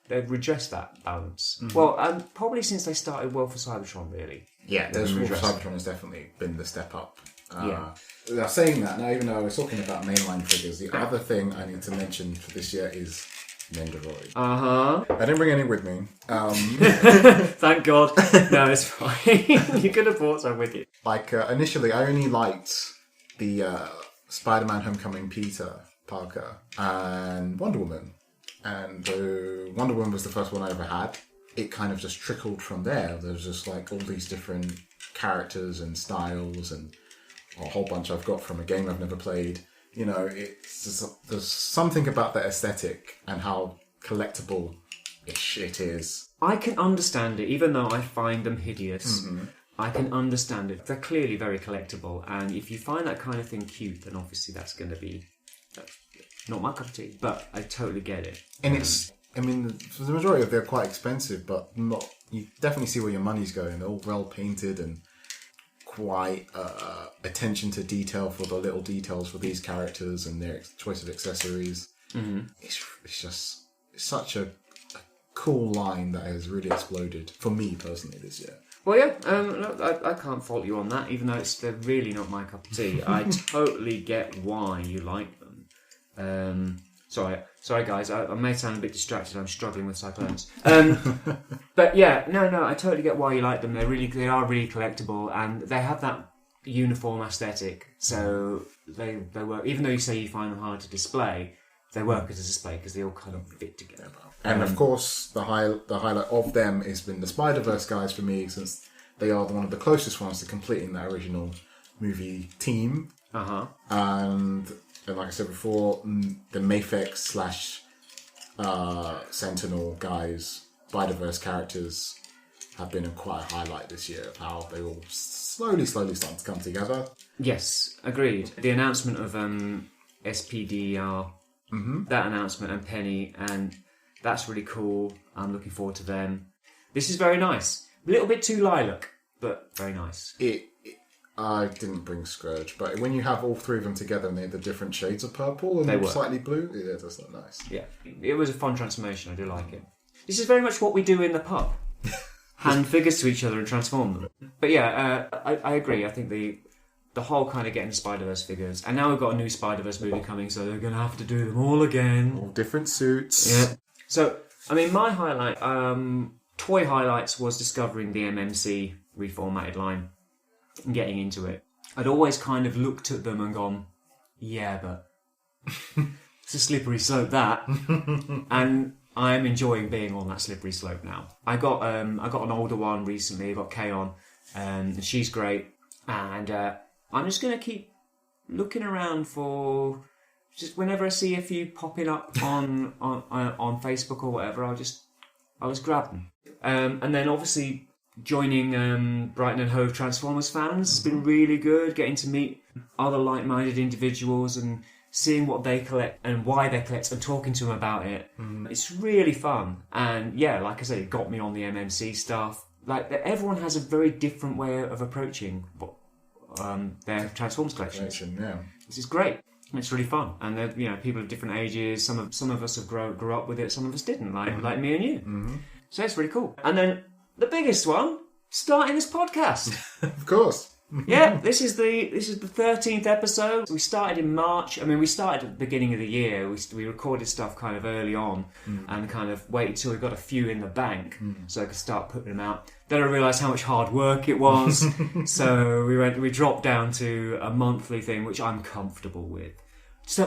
they've redressed that balance. Well, probably since they started World for Cybertron, really. Yeah, World for Cybertron has definitely been the step up. Now, saying that, now even though I was talking about mainline figures, the other thing I need to mention for this year is Nendoroid. I didn't bring any with me. Thank God. No, it's fine. You could have brought some with you. Like, initially, I only liked the Spider-Man Homecoming Peter Parker and Wonder Woman. And Wonder Woman was the first one I ever had. It kind of just trickled from there. There's just like all these different characters and styles and a whole bunch I've got from a game I've never played. It's just, there's something about the aesthetic and how collectible-ish it is. I can understand it, even though I find them hideous. I can understand it. They're clearly very collectible, and if you find that kind of thing cute, then obviously that's going to be not my cup of tea, but I totally get it. And for the majority of they're quite expensive, but not. You definitely see where your money's going. They're all well painted and quite attention to detail for the little details for these characters and their choice of accessories. It's just such a cool line that has really exploded for me personally this year. Well, yeah, I can't fault you on that, even though they're really not my cup of tea. I totally get why you like them. Sorry, guys. I may sound a bit distracted. I'm struggling with Cyclones. But yeah, no, I totally get why you like them. They are really collectible, and they have that uniform aesthetic. So they work. Even though you say you find them hard to display, they work as a display because they all kind of fit together. And of course, the highlight of them has been the Spider-Verse guys for me, since they are one of the closest ones to completing that original movie team. And like I said before, the Mafex / Sentinel guys, Spider-Verse characters, have been quite a highlight this year of how they all slowly starting to come together. Yes, agreed. The announcement of SPDR, that announcement, and Penny, and that's really cool. I'm looking forward to them. This is very nice. A little bit too lilac, but very nice. I didn't bring Scourge, but when you have all three of them together and they're the different shades of purple and slightly blue, it does look nice. Yeah, it was a fun transformation. I do like it. This is very much what we do in the pub. Hand figures to each other and transform them. But yeah, I agree. I think the whole kind of getting the Spider-Verse figures, and now we've got a new Spider-Verse movie coming, so they're going to have to do them all again. All different suits. Yeah. So, I mean, my highlight, toy highlights, was discovering the MMC reformatted line and getting into it. I'd always kind of looked at them and gone, yeah, but it's a slippery slope, that. And I'm enjoying being on that slippery slope now. I got an older one recently. I got Kaon, and she's great. And I'm just going to keep looking around for, just whenever I see a few popping up on Facebook or whatever, I'll just grab them. And then obviously joining Brighton and Hove Transformers fans has been really good. Getting to meet other like-minded individuals and seeing what they collect and why they collect and talking to them about it. It's really fun. And yeah, like I said, it got me on the MMC stuff. Like, everyone has a very different way of approaching their Transformers collections. Yeah. This is great. It's really fun. And they're, people of different ages. Some of us have grew up with it, some of us didn't, like me and you. So it's really cool. And then the biggest one, starting this podcast. Of course. Yeah, this is the 13th episode. We started in March. I mean, we started at the beginning of the year. We recorded stuff kind of early on and kind of waited till we got a few in the bank so I could start putting them out. Then I realised how much hard work it was. So we dropped down to a monthly thing, which I'm comfortable with.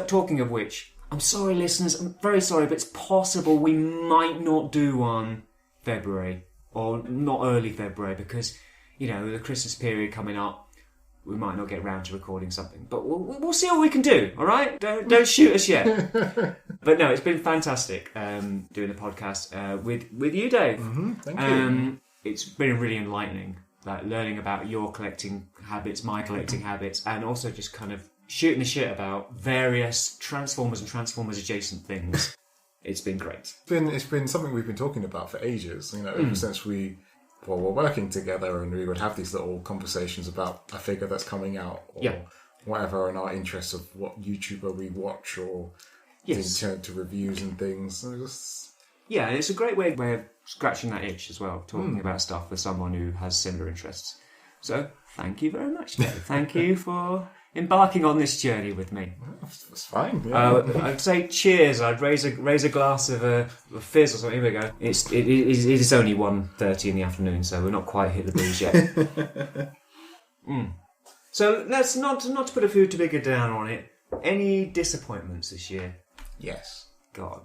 Talking of which, I'm sorry, listeners. I'm very sorry, but it's possible we might not do one February or not early February because, the Christmas period coming up, we might not get around to recording something. But we'll see what we can do, all right? Don't shoot us yet. But no, it's been fantastic doing the podcast with you, Dave. Thank you. It's been really enlightening, like learning about your collecting habits, my collecting habits, and also just kind of shooting the shit about various Transformers and Transformers adjacent things. It's been great. It's been something we've been talking about for ages, ever since we're working together, and we would have these little conversations about a figure that's coming out or whatever, and our interests of what YouTuber we watch or to reviews and things. Yeah, and it's a great way of scratching that itch as well, talking about stuff with someone who has similar interests. So, thank you very much, Dave. Thank you for embarking on this journey with me. It's fine. Yeah. I'd say cheers. I'd raise a glass of a fizz or something. Here we go. It is only 1:30 in the afternoon, so we're not quite hit the booze yet. So let's not to put a food too big a down on it. Any disappointments this year? Yes. God.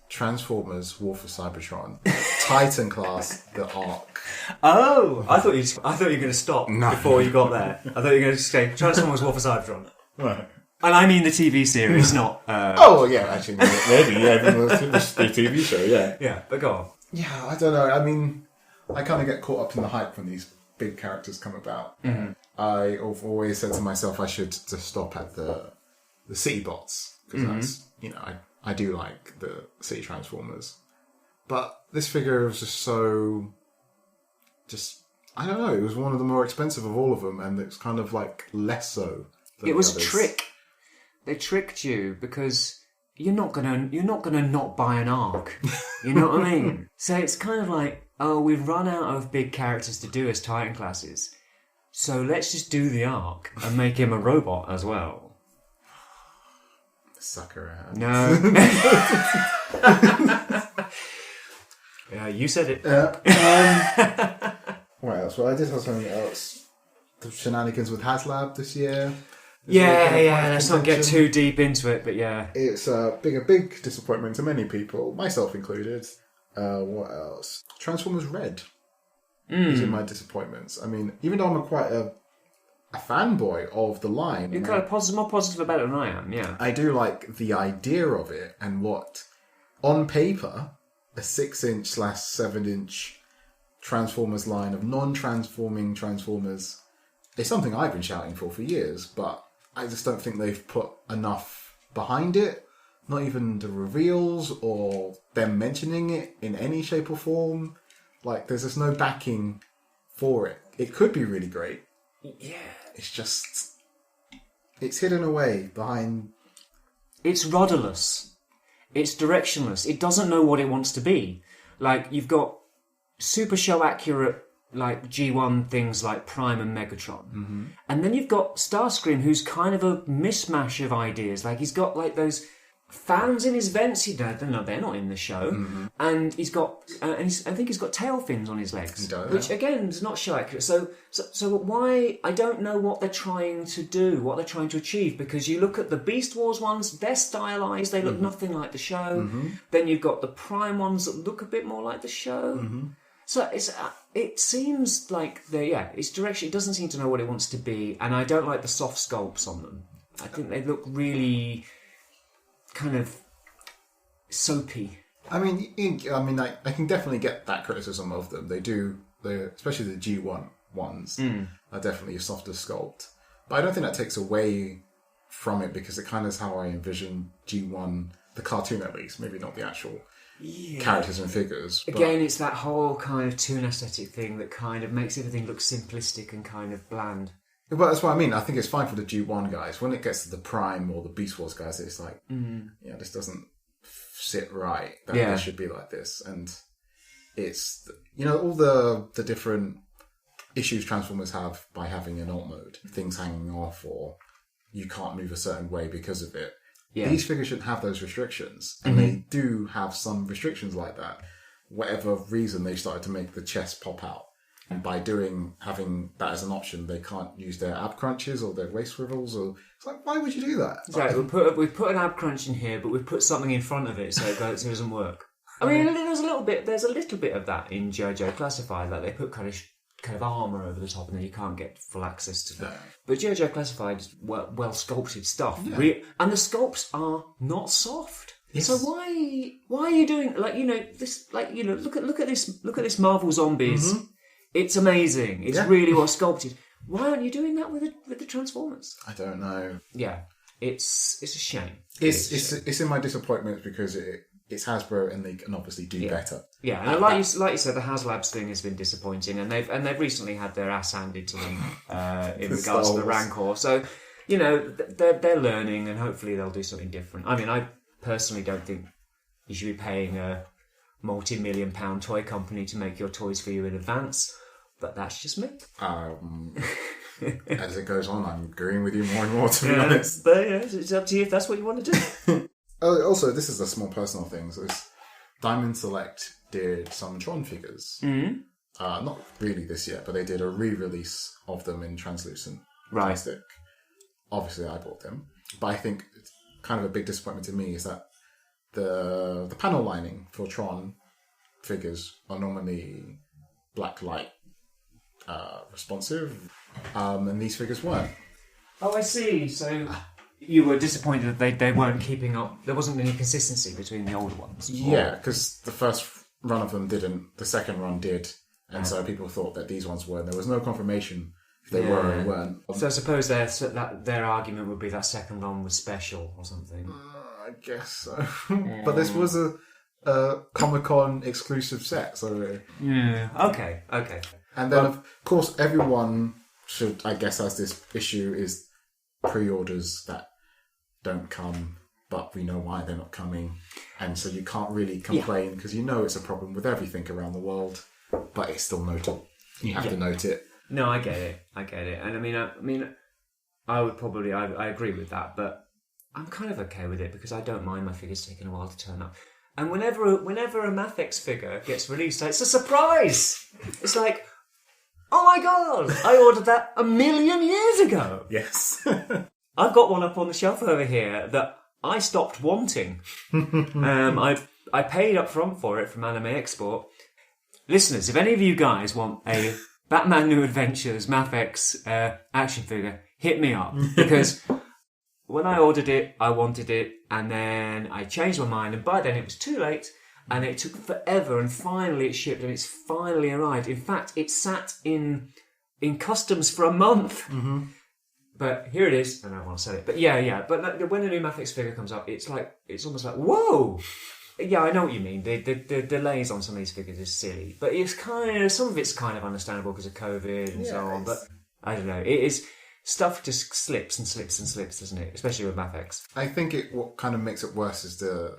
Transformers: War for Cybertron, Titan class, the AARGH. Oh, I thought you were going to stop before you got there. I thought you were going to say Transformers: War for Cybertron. Right. And I mean the TV series, not. Oh yeah, actually, maybe the TV show. Yeah. Yeah, but go on. Yeah, I don't know. I mean, I kind of get caught up in the hype when these big characters come about. I've always said to myself I should just stop at the city bots because that's I do like the city Transformers, but this figure was just I don't know. It was one of the more expensive of all of them, and it's kind of like less so. Than it was others. a trick. They tricked you because you're not gonna not buy an AARGH. You know what I mean? So it's kind of like, oh, we've run out of big characters to do as Titan classes, so let's just do the AARGH and make him a robot as well. Sucker ass. No. Yeah, you said it. What else? Well, I did have something else. The shenanigans with HasLab this year. Let's not get too deep into it, but yeah. It's a big disappointment to many people, myself included. What else? Transformers Red is in my disappointments. I mean, even though I'm quite a fanboy of the line. You're kind of more positive about it than I am, yeah. I do like the idea of it and what, on paper, a 6-inch/7-inch Transformers line of non-transforming Transformers is something I've been shouting for years, but I just don't think they've put enough behind it. Not even the reveals or them mentioning it in any shape or form. Like, there's just no backing for it. It could be really great. Yeah. It's just... It's hidden away behind... It's rudderless. It's directionless. It doesn't know what it wants to be. Like, you've got super show accurate, like, G1 things like Prime and Megatron. Mm-hmm. And then you've got Starscream, who's kind of a mishmash of ideas. Like, he's got, like, those fans in his vents. They're not in the show. Mm-hmm. And he's got... I think he's got tail fins on his legs. He does. Which, again, is not show accurate. So why... I don't know what they're trying to do, what they're trying to achieve, because you look at the Beast Wars ones, they're stylized, they look nothing like the show. Mm-hmm. Then you've got the Prime ones that look a bit more like the show. Mm-hmm. So it seems like its direction. It doesn't seem to know what it wants to be, and I don't like the soft sculpts on them. I think they look really kind of soapy. I mean, I can definitely get that criticism of them. They do, especially the G1 ones are definitely a softer sculpt. But I don't think that takes away from it, because it kind of is how I envision G1, the cartoon at least, maybe not the actual characters and figures. Again, it's that whole kind of toon aesthetic thing that kind of makes everything look simplistic and kind of bland. But that's what I mean. I think it's fine for the G1 guys. When it gets to the Prime or the Beast Wars guys, it's like, this doesn't sit right. That should be like this. And it's, all the different issues Transformers have by having an alt mode. Things hanging off, or you can't move a certain way because of it. Yeah. These figures shouldn't have those restrictions. And they do have some restrictions like that. Whatever reason, they started to make the chest pop out. And by having that as an option, they can't use their ab crunches or their waist swivels. Or it's like, why would you do that? Right, we've put an ab crunch in here, but we've put something in front of it so it doesn't work. I mean, there's a little bit of that in JoJo Classified. Like, they put kind of armour over the top, and then you can't get full access to that. But JoJo Classified is well sculpted stuff, and the sculpts are not soft. Yes. So why are you doing this? Look at this Marvel Zombies. Mm-hmm. It's amazing. It's really well sculpted. Why aren't you doing that with the Transformers? I don't know. Yeah, it's a shame. It's in my disappointment because it's Hasbro and they can obviously do better. Yeah, and like you said, the HasLabs thing has been disappointing, and they've recently had their ass handed to them in regards to the Rancor. So they're learning, and hopefully they'll do something different. I mean, I personally don't think you should be paying a multi-million-pound toy company to make your toys for you in advance, but that's just me. As it goes on, I'm agreeing with you more and more, to be honest. But it's up to you if that's what you want to do. Also, this is a small personal thing. So Diamond Select did some Tron figures. Mm-hmm. Not really this year, but they did a re-release of them in translucent plastic. Obviously, I bought them. But I think it's kind of a big disappointment to me is that the panel lining for Tron figures are normally black light responsive, and these figures weren't. Oh, I see. So you were disappointed that they weren't keeping up. There wasn't any consistency between the older ones. Yeah, because the first run of them didn't. The second run did, and so people thought that these ones were. There was no confirmation if they were or weren't. So I suppose their argument would be that second run was special or something. I guess so. But this was a Comic-Con exclusive set, so... Yeah, okay. And then, of course, everyone should, I guess, as this issue is pre-orders that don't come, but we know why they're not coming. And so you can't really complain, because you know it's a problem with everything around the world, but it's still noted. You have to note it. No, I get it. And I mean, I would probably... I agree with that, but I'm kind of okay with it because I don't mind my figures taking a while to turn up. And whenever a Mathx figure gets released, it's a surprise. It's like, oh my god, I ordered that 1,000,000 years ago. Yes. I've got one up on the shelf over here that I stopped wanting. I paid up front for it from Anime Export. Listeners, if any of you guys want a Batman New Adventures Mafex action figure, hit me up. Because when I ordered it, I wanted it, and then I changed my mind, and by then it was too late, and it took forever, and finally it shipped, and it's finally arrived. In fact, it sat in customs for a month. Mm-hmm. But here it is. I don't want to say it, but yeah. But when a new Mafex figure comes up, it's almost like, whoa! Yeah, I know what you mean. The delays on some of these figures is silly, but it's some of it's kind of understandable because of COVID and so on. But I don't know. It is stuff just slips and slips and slips, doesn't it? Especially with Mafex. I think what kind of makes it worse is the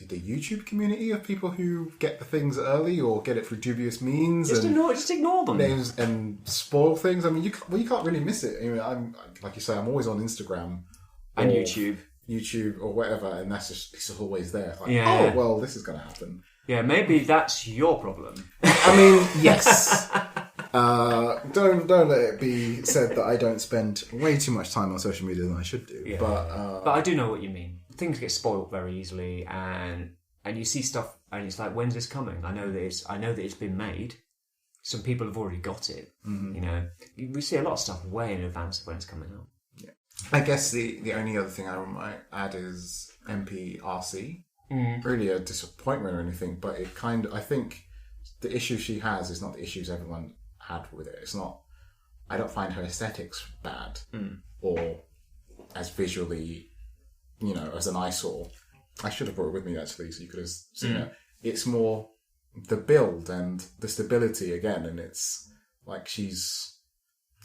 YouTube community of people who get the things early or get it through dubious means. Just ignore them. Names and spoil things. I mean, you can't really miss it. I mean, I'm like you say, I'm always on Instagram and YouTube or whatever, and it's just always there. Like, oh well, this is going to happen. Yeah, maybe that's your problem. I mean, yes. Don't let it be said that I don't spend way too much time on social media than I should do. Yeah. But I do know what you mean. Things get spoiled very easily, and you see stuff, and it's like, when's this coming? I know that it's been made. Some people have already got it. Mm-hmm. You know, we see a lot of stuff way in advance of when it's coming out. Yeah. I guess the only other thing I might add is MP.13. Really a disappointment or anything, but I think the issue she has is not the issues everyone had with it. It's not. I don't find her aesthetics bad or as visually, as an eyesore. I should have brought it with me actually, so you could have seen it. It's more the build and the stability again, and it's like she's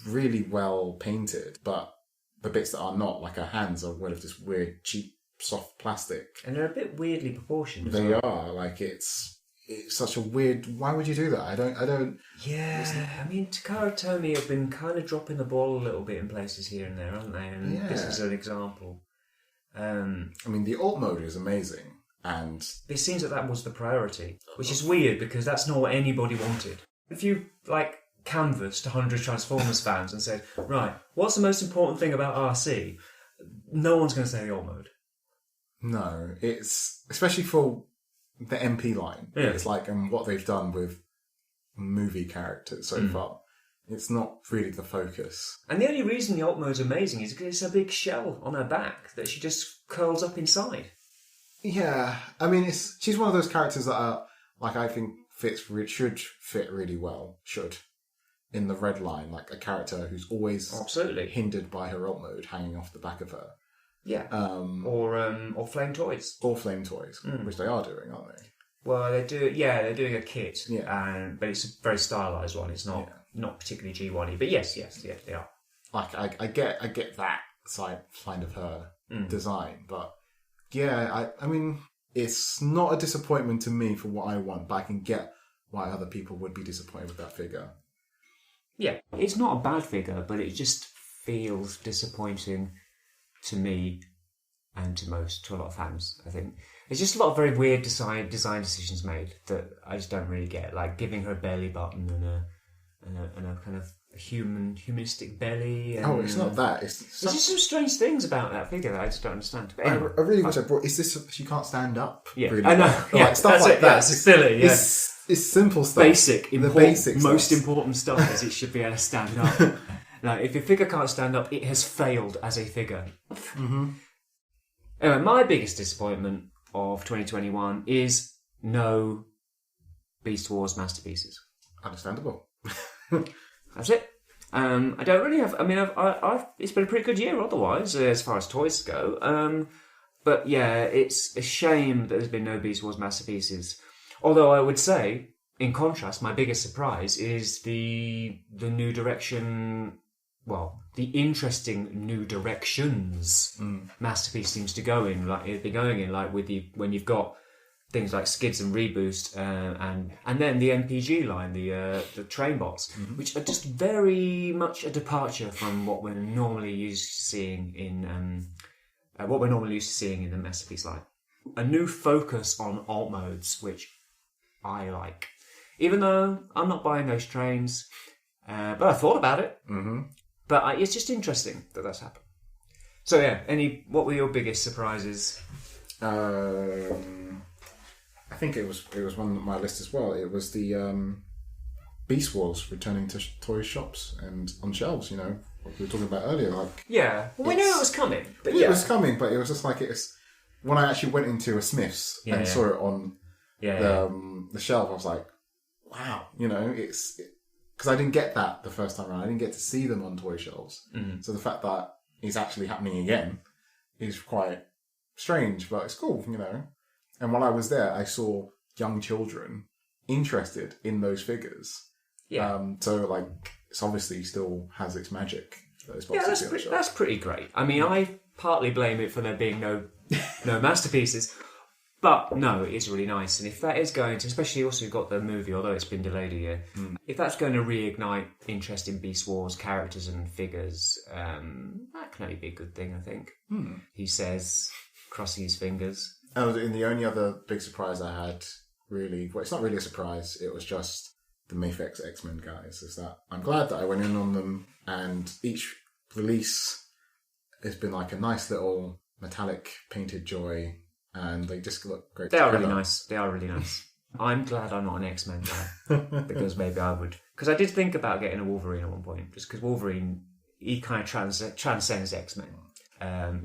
really well painted, but the bits that are not, like her hands, are of this weird, cheap, soft plastic, and they're a bit weirdly proportioned. They are like it's such a weird. Why would you do that? I don't. Yeah, I mean, Takara Tomy have been kind of dropping the ball a little bit in places here and there, haven't they? And this is an example. I mean, the alt mode is amazing, and it seems that was the priority, which is weird because that's not what anybody wanted. If you canvassed 100 Transformers fans and said, right, what's the most important thing about RC? No one's going to say the alt mode. No, it's especially for the MP line. Yeah. It's like, and what they've done with movie characters so far. It's not really the focus. And the only reason the alt mode's amazing is because it's a big shell on her back that she just curls up inside. Yeah, I mean, she's one of those characters that are, I think should fit really well, in the red line, like a character who's always absolutely hindered by her alt mode hanging off the back of her. Yeah. Or flame toys. Or flame toys, which they are doing, aren't they? Well, they do. Yeah, they're doing a kit. Yeah. But it's a very stylized one. It's not particularly G1-y, but yes, they are. I get that side of her design, but yeah, I mean, it's not a disappointment to me for what I want, but I can get why other people would be disappointed with that figure. Yeah, it's not a bad figure, but it just feels disappointing to me and to a lot of fans, I think. There's just a lot of very weird design decisions made that I just don't really get, like giving her a belly button and a kind of humanistic belly. And, it's not that. There's just some strange things about that figure that I just don't understand. But anyway, I really wish I brought... Is this... She can't stand up? Yeah, really I know. Yeah, stuff like that. Yeah, it's silly, yeah. It's simple stuff. Most important stuff is it should be able to stand up. Like, if your figure can't stand up, it has failed as a figure. Mm-hmm. Anyway, my biggest disappointment of 2021 is no Beast Wars masterpieces. Understandable. That's it. I don't really have... I mean, I've it's been a pretty good year otherwise, as far as toys go. But yeah, it's a shame that there's been no Beast Wars masterpieces. Although I would say, in contrast, my biggest surprise is the new direction... Well, the interesting new directions Masterpiece seems to go in, like it'd be going in, like when you've got things like Skids and Reboost, and then the MPG line, the train bots, which are just very much a departure from what we're normally used to seeing in the Masterpiece line. A new focus on alt modes, which I like, even though I'm not buying those trains, but I thought about it. Mm-hmm. But it's just interesting that that's happened. So yeah, what were your biggest surprises? I think it was one on my list as well. It was the Beast Wars returning to toy shops and on shelves. You know, what we were talking about earlier. Like, yeah, well, we knew it was coming, but it was coming. But it was just like when I actually went into a Smith's and saw it on the shelf. I was like, wow, you know, it's because I didn't get that the first time around. I didn't get to see them on toy shelves. Mm-hmm. So the fact that it's actually happening again is quite strange, but it's cool, you know. And while I was there, I saw young children interested in those figures. Yeah. So like, it's obviously still has its magic. Those boxes that's pretty great. I mean, I partly blame it for there being no masterpieces. But no, it is really nice. And if that is going to, especially also you've got the movie, although it's been delayed a year, if that's going to reignite interest in Beast Wars characters and figures, that can only be a good thing, I think. He says, crossing his fingers. And the only other big surprise I had, really, well, it's not really a surprise, it was just the Mafex X-Men guys, is that I'm glad that I went in on them, and each release has been like a nice little metallic painted joy. And they just look great. They are really nice. I'm glad I'm not an X-Men guy because maybe I would. Because I did think about getting a Wolverine at one point, just because Wolverine, he kind of transcends X-Men.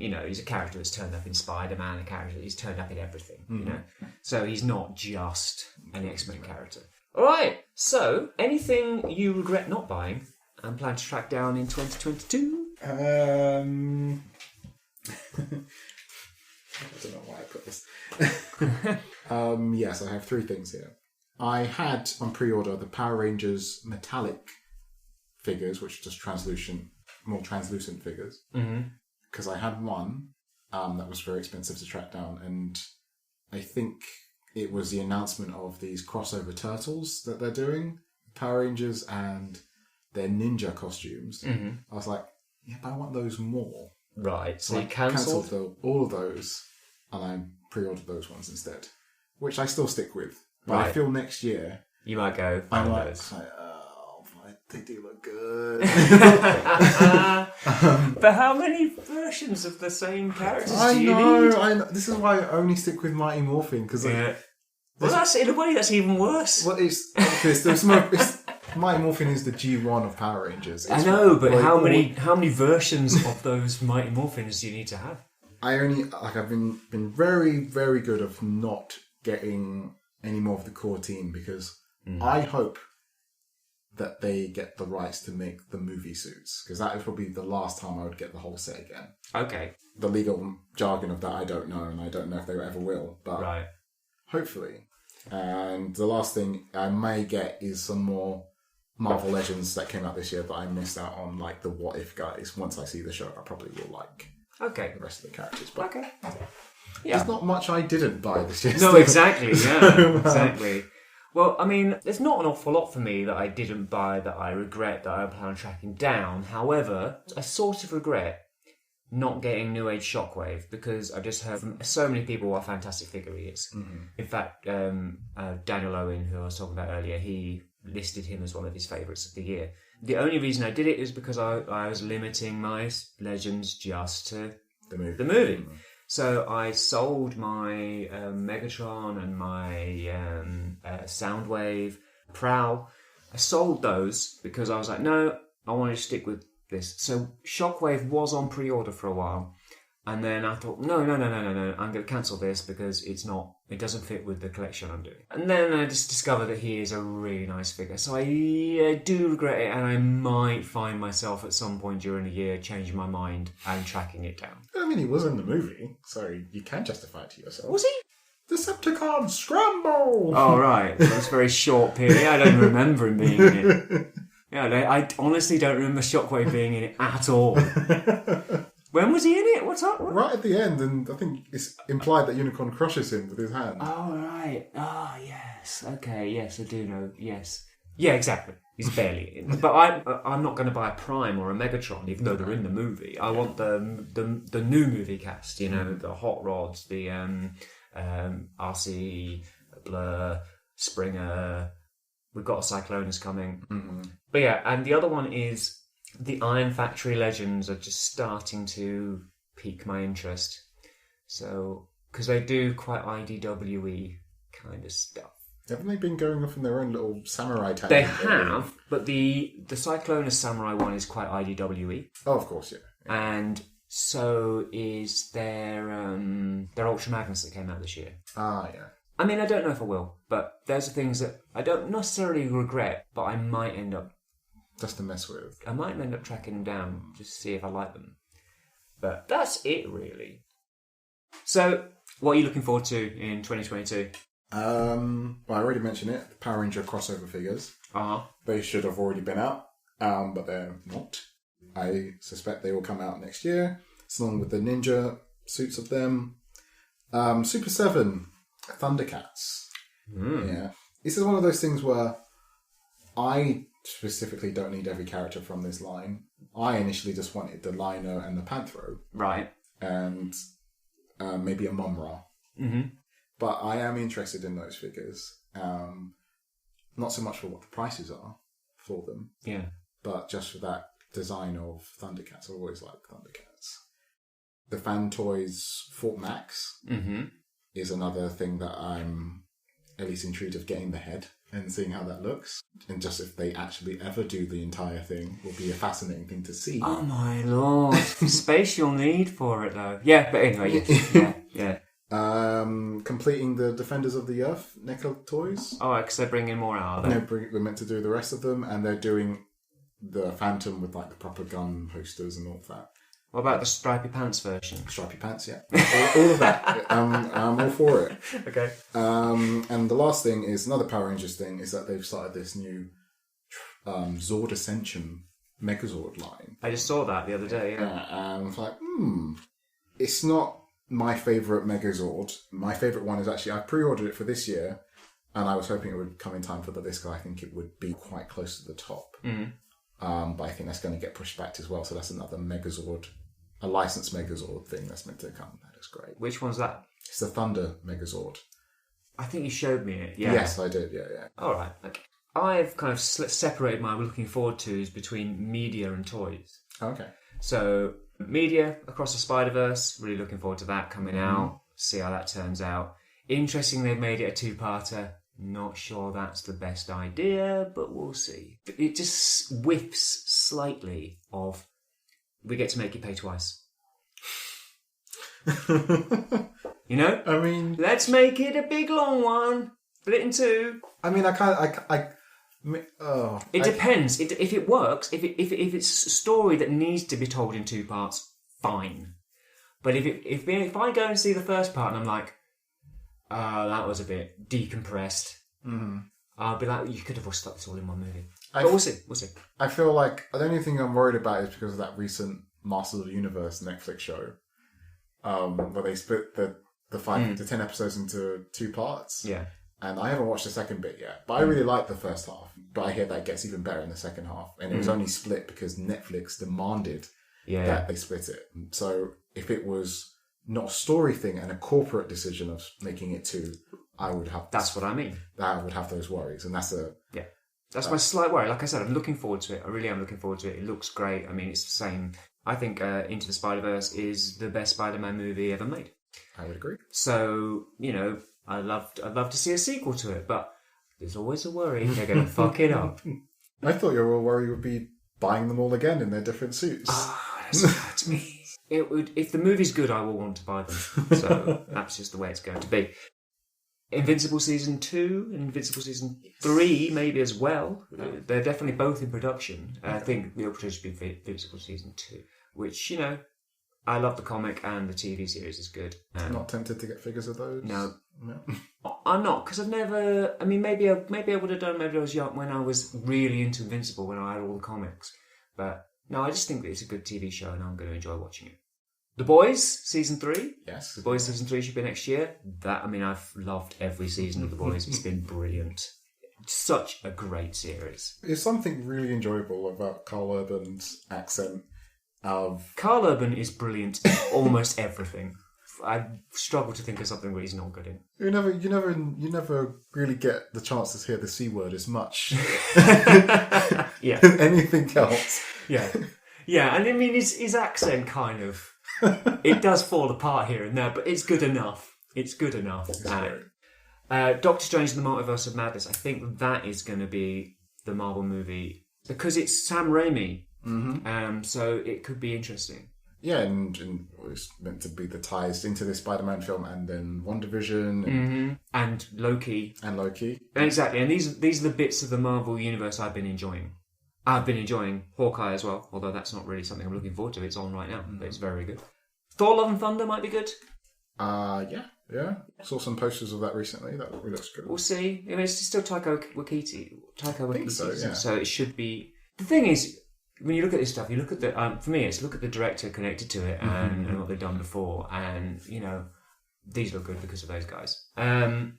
You know, he's a character that's turned up in Spider-Man, a character he's turned up in everything. You know, so he's not just an X-Men character. All right. So, anything you regret not buying and plan to track down in 2022? I don't know why I put this. Yes, I have 3 things here. I had on pre-order the Power Rangers metallic figures, which are just more translucent figures. Because I had one that was very expensive to track down, and I think it was the announcement of these crossover turtles that they're doing, Power Rangers and their ninja costumes. I was like, yeah, but I want those more. Right, so I you cancelled all of those, and I pre-ordered those ones instead, which I still stick with. But right. I feel next year you might go. I might say, oh, they do look good. But how many versions of the same characters do you need? I know. This is why I only stick with Mighty Morphin because well, that's in a way that's even worse. Well, Mighty Morphin is the G1 of Power Rangers. I know, but like, how many versions of those Mighty Morphins do you need to have? I've been very, very good of not getting any more of the core team because I hope that they get the rights to make the movie suits because that is probably the last time I would get the whole set again. Okay. The legal jargon of that I don't know, and I don't know if they ever will, but hopefully. And the last thing I may get is some more Marvel Legends that came out this year that I missed out on, like the What If guys. Once I see the show, I probably will like the rest of the characters. But there's not much I didn't buy this year. No, exactly. Yeah, exactly. Well, I mean, there's not an awful lot for me that I didn't buy that I regret that I plan on tracking down. However, I sort of regret not getting New Age Shockwave because I just heard from so many people what a fantastic figure he is. In fact, Daniel Owen, who I was talking about earlier, he listed him as one of his favourites of the year. The only reason I did it is because I was limiting my Legends just to the movie. So I sold my Megatron and my Soundwave Prowl. I sold those because I was like, no, I want to stick with this. So Shockwave was on pre-order for a while. And then I thought, no, I'm going to cancel this because it doesn't fit with the collection I'm doing. And then I just discovered that he is a really nice figure. So I do regret it, and I might find myself at some point during the year changing my mind and tracking it down. I mean, he was in the movie, so you can justify it to yourself. Was he? Decepticons, scramble! Oh, right. Well, that's a very short period. I don't remember him being in it. Yeah, I honestly don't remember Shockwave being in it at all. When was he in it? What's up? Right at the end, and I think it's implied that Unicorn crushes him with his hand. Oh, right. Oh, yes. Okay, yes, I do know. Yes. Yeah, exactly. He's barely in. But I'm not going to buy a Prime or a Megatron, even though they're in the movie. I want the new movie cast, you know, the Hot Rods, the RC, Blur, Springer. We've got a Cyclonus coming. But yeah, and the other one is the Iron Factory Legends are just starting to pique my interest. So, because they do quite IDW-y kind of stuff. Haven't they been going off in their own little samurai tangent? They have, but the Cyclonus Samurai one is quite IDW-y. Oh, of course, yeah. And so is their Ultra Magnus that came out this year. Ah, yeah. I mean, I don't know if I will, but those are things that I don't necessarily regret, but I might end up... Just to mess with. I might end up tracking them down just to see if I like them. But that's it, really. So, what are you looking forward to in 2022? Well, I already mentioned it. The Power Ranger crossover figures. Uh-huh. They should have already been out, but they're not. I suspect they will come out next year, along with the ninja suits of them. Super 7 Thundercats. Yeah. This is one of those things where I specifically don't need every character from this line. I initially just wanted the Lino and the Panthro. Right. And maybe a Mumra. Mm-hmm. But I am interested in those figures. Not so much for what the prices are for them. Yeah. But just for that design of Thundercats. I always like Thundercats. The Fan Toys Fort Max is another thing that I'm at least intrigued of getting the head and seeing how that looks. And just if they actually ever do the entire thing will be a fascinating thing to see. Oh my lord. Space you'll need for it though. Yeah, but anyway, yeah. Completing the Defenders of the Earth NECA toys. Oh, because they're bringing more out, are they? They're meant to do the rest of them, and they're doing the Phantom with like the proper gun posters and all of that. What about the Stripy Pants version? Stripy Pants, yeah. all of that. I'm all for it. Okay. And the last thing is another Power Rangers thing is that they've started this new Zord Ascension Megazord line. I just saw that the other day, yeah. And I was like, it's not my favourite Megazord. My favourite one is actually, I pre-ordered it for this year, and I was hoping it would come in time for the disc. I think it would be quite close to the top. But I think that's going to get pushed back as well. So that's another Megazord, a licensed Megazord thing that's meant to come. That is great. Which one's that? It's the Thunder Megazord. I think you showed me it, yeah. Yes, I did, yeah. All right. Okay. I've kind of separated my looking forward to's between media and toys. Okay. So, media, Across the Spider-Verse, really looking forward to that coming out. See how that turns out. Interesting they've made it a two-parter. Not sure that's the best idea, but we'll see. It just whiffs slightly of, we get to make you pay twice. You know? I mean... Let's make it a big long one. Split in two. I mean, It depends. If it works, if it's a story that needs to be told in two parts, fine. But if I go and see the first part and I'm like, that was a bit decompressed, I'll be like, you could have stuck this all in one movie. But we'll see. I feel like the only thing I'm worried about is because of that recent Masters of the Universe Netflix show, where they split the 5 to 10 episodes into two parts. Yeah. And I haven't watched the second bit yet, but I really like the first half. But I hear that gets even better in the second half, and it was only split because Netflix demanded that they split it. So if it was not a story thing and a corporate decision of making it two, I would have. That's what I mean. I would have those worries, and that's my slight worry. Like I said, I'm looking forward to it. I really am looking forward to it. It looks great. I mean, it's the same. I think Into the Spider-Verse is the best Spider-Man movie ever made. I would agree. So, you know, I'd love to see a sequel to it, but there's always a worry they're going to fuck it up. I thought your worry would be buying them all again in their different suits. That's hurt me. It would. If the movie's good, I will want to buy them. So that's just the way it's going to be. Invincible Season 2 and Invincible Season 3 maybe as well. They're definitely both in production. I think they'll potentially be Invincible Season 2, which, you know, I love the comic and the TV series is good. Not tempted to get figures of those? No. I'm not, because I've never... I mean, maybe I would have done, maybe I was young when I was really into Invincible, when I had all the comics. But no, I just think that it's a good TV show and I'm going to enjoy watching it. The Boys, Season 3. Yes. The Boys Season 3 should be next year. I've loved every season of The Boys. It's been brilliant. Such a great series. There's something really enjoyable about Carl Urban's accent of... Carl Urban is brilliant in almost everything. I struggle to think of something where he's not good in. You never really get the chance to hear the C word as much. Yeah. Than anything else. Yeah. Yeah, and I mean his accent kind of It does fall apart here and there, but it's good enough. It's good enough. Doctor Strange and the Multiverse of Madness, I think that is going to be the Marvel movie because it's Sam Raimi. So it could be interesting. Yeah, and it's meant to be the ties into the Spider-Man film and then WandaVision and Loki. Exactly, and these are the bits of the Marvel universe I've been enjoying. I've been enjoying Hawkeye as well, although that's not really something I'm looking forward to. It's on right now, but it's very good. Thor: Love and Thunder might be good. Yeah. Saw some posters of that recently. That really looks good. We'll see. I mean, it's still Taika Waititi. So it should be. The thing is, when you look at this stuff, you look at the. For me, it's look at the director connected to it and what they've done before, and these look good because of those guys. And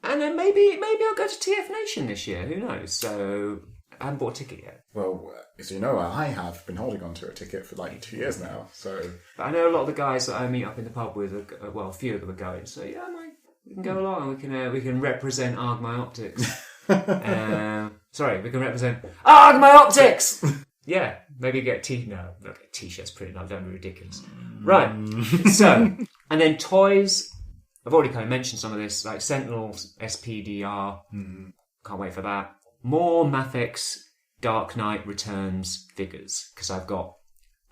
then maybe I'll go to TF Nation this year. Who knows? So I haven't bought a ticket yet. Well, as you know, I have been holding on to a ticket for like 2 years now. So, but I know a lot of the guys that I meet up in the pub with. A few of them are going. So yeah, we can go along. And we can represent AARGH My Optics. We can represent AARGH My Optics. Yeah, maybe get t-shirts printed up. Don't be ridiculous. Right. So, and then toys. I've already kind of mentioned some of this, like Sentinels, SPDR. Can't wait for that. More Mafex Dark Knight Returns figures, because I've got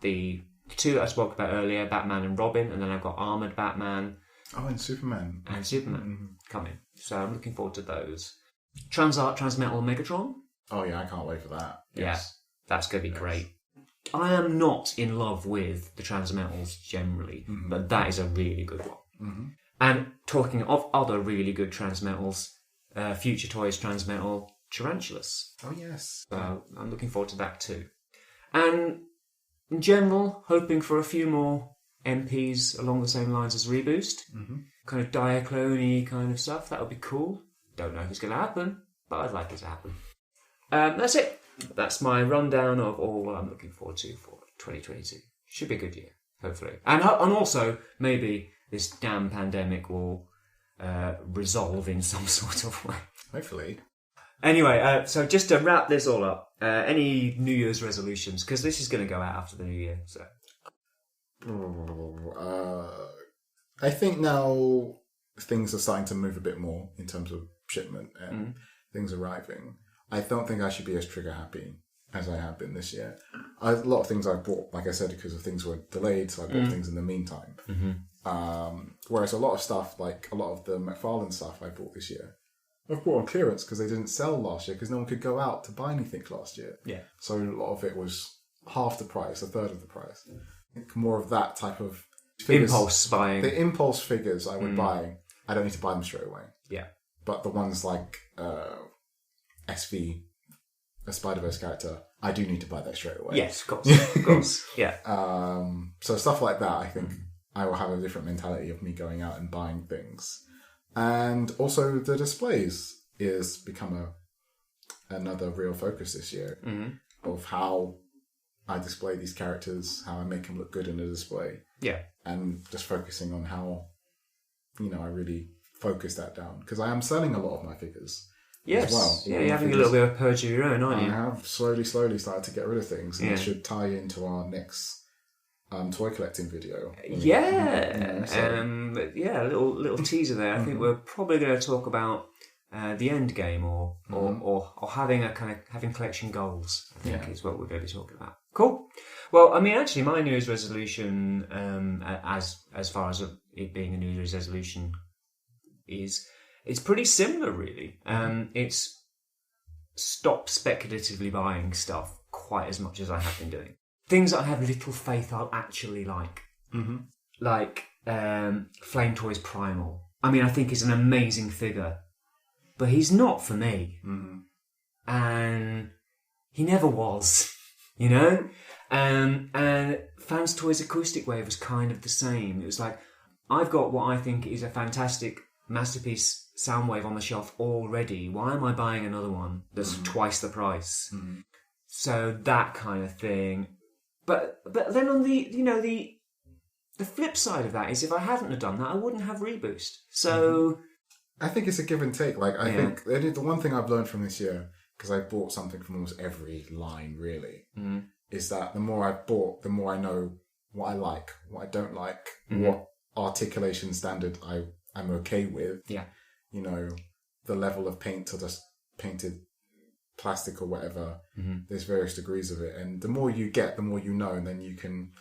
the two that I spoke about earlier, Batman and Robin, and then I've got Armoured Batman. Oh, and Superman. Coming. So I'm looking forward to those. Transart, Transmetal, Megatron. Oh yeah, I can't wait for that. Yes. Yeah, that's going to be great. I am not in love with the Transmetals generally, but that is a really good one. And talking of other really good Transmetals, Future Toys Transmetal, Tarantulas. Oh yes. So I'm looking forward to that too. And in general, hoping for a few more MPs along the same lines as Reboost. Kind of Diaclone kind of stuff. That would be cool. Don't know if it's going to happen, but I'd like it to happen. That's it. That's my rundown of all what I'm looking forward to for 2022. Should be a good year, hopefully. And also, maybe this damn pandemic will resolve in some sort of way. Hopefully. Anyway, so just to wrap this all up, any New Year's resolutions? Because this is going to go out after the New Year. So, I think now things are starting to move a bit more in terms of shipment and things arriving. I don't think I should be as trigger happy as I have been this year. A lot of things I bought, like I said, because of things were delayed, so I bought things in the meantime. Whereas a lot of stuff, like a lot of the McFarlane stuff I bought this year, I've bought on clearance because they didn't sell last year because no one could go out to buy anything last year. Yeah. So a lot of it was half the price, a third of the price. I think more of that type of figures, impulse buying. The impulse figures I would buy, I don't need to buy them straight away. Yeah. But the ones like SV, a Spider-Verse character, I do need to buy that straight away. Yes, of course. Yeah. So stuff like that, I think I will have a different mentality of me going out and buying things. And also the displays is become another real focus this year of how I display these characters, how I make them look good in a display. Yeah. And just focusing on how, I really focus that down. Because I am selling a lot of my figures. Yes. As well. Yeah, you're having a little bit of a purge of your own, aren't you? I have slowly started to get rid of things. And it should tie into our next toy collecting video. Yeah. A little teaser there. I think we're probably going to talk about the end game or having having collection goals. I think is what we're going to be talking about. Cool. Well, I mean, actually, my New Year's resolution, as far as it being a New Year's resolution, it's pretty similar, really. It's stop speculatively buying stuff quite as much as I have been doing. Things that I have little faith I'll actually like. Like Flame Toys Primal. I mean, I think he's an amazing figure, but he's not for me. And he never was, And Fans Toys Acoustic Wave was kind of the same. It was like, I've got what I think is a fantastic masterpiece Soundwave on the shelf already. Why am I buying another one that's twice the price? So that kind of thing. But then on the flip side of that is if I hadn't have done that, I wouldn't have Reboost. So I think it's a give and take. Like I think the one thing I've learned from this year, because I bought something from almost every line really, is that the more I've bought, the more I know what I like, what I don't like, what articulation standard I'm okay with. Yeah. You know, the level of paint to just painted plastic or whatever. There's various degrees of it, and the more you get, the more you know, and then you can,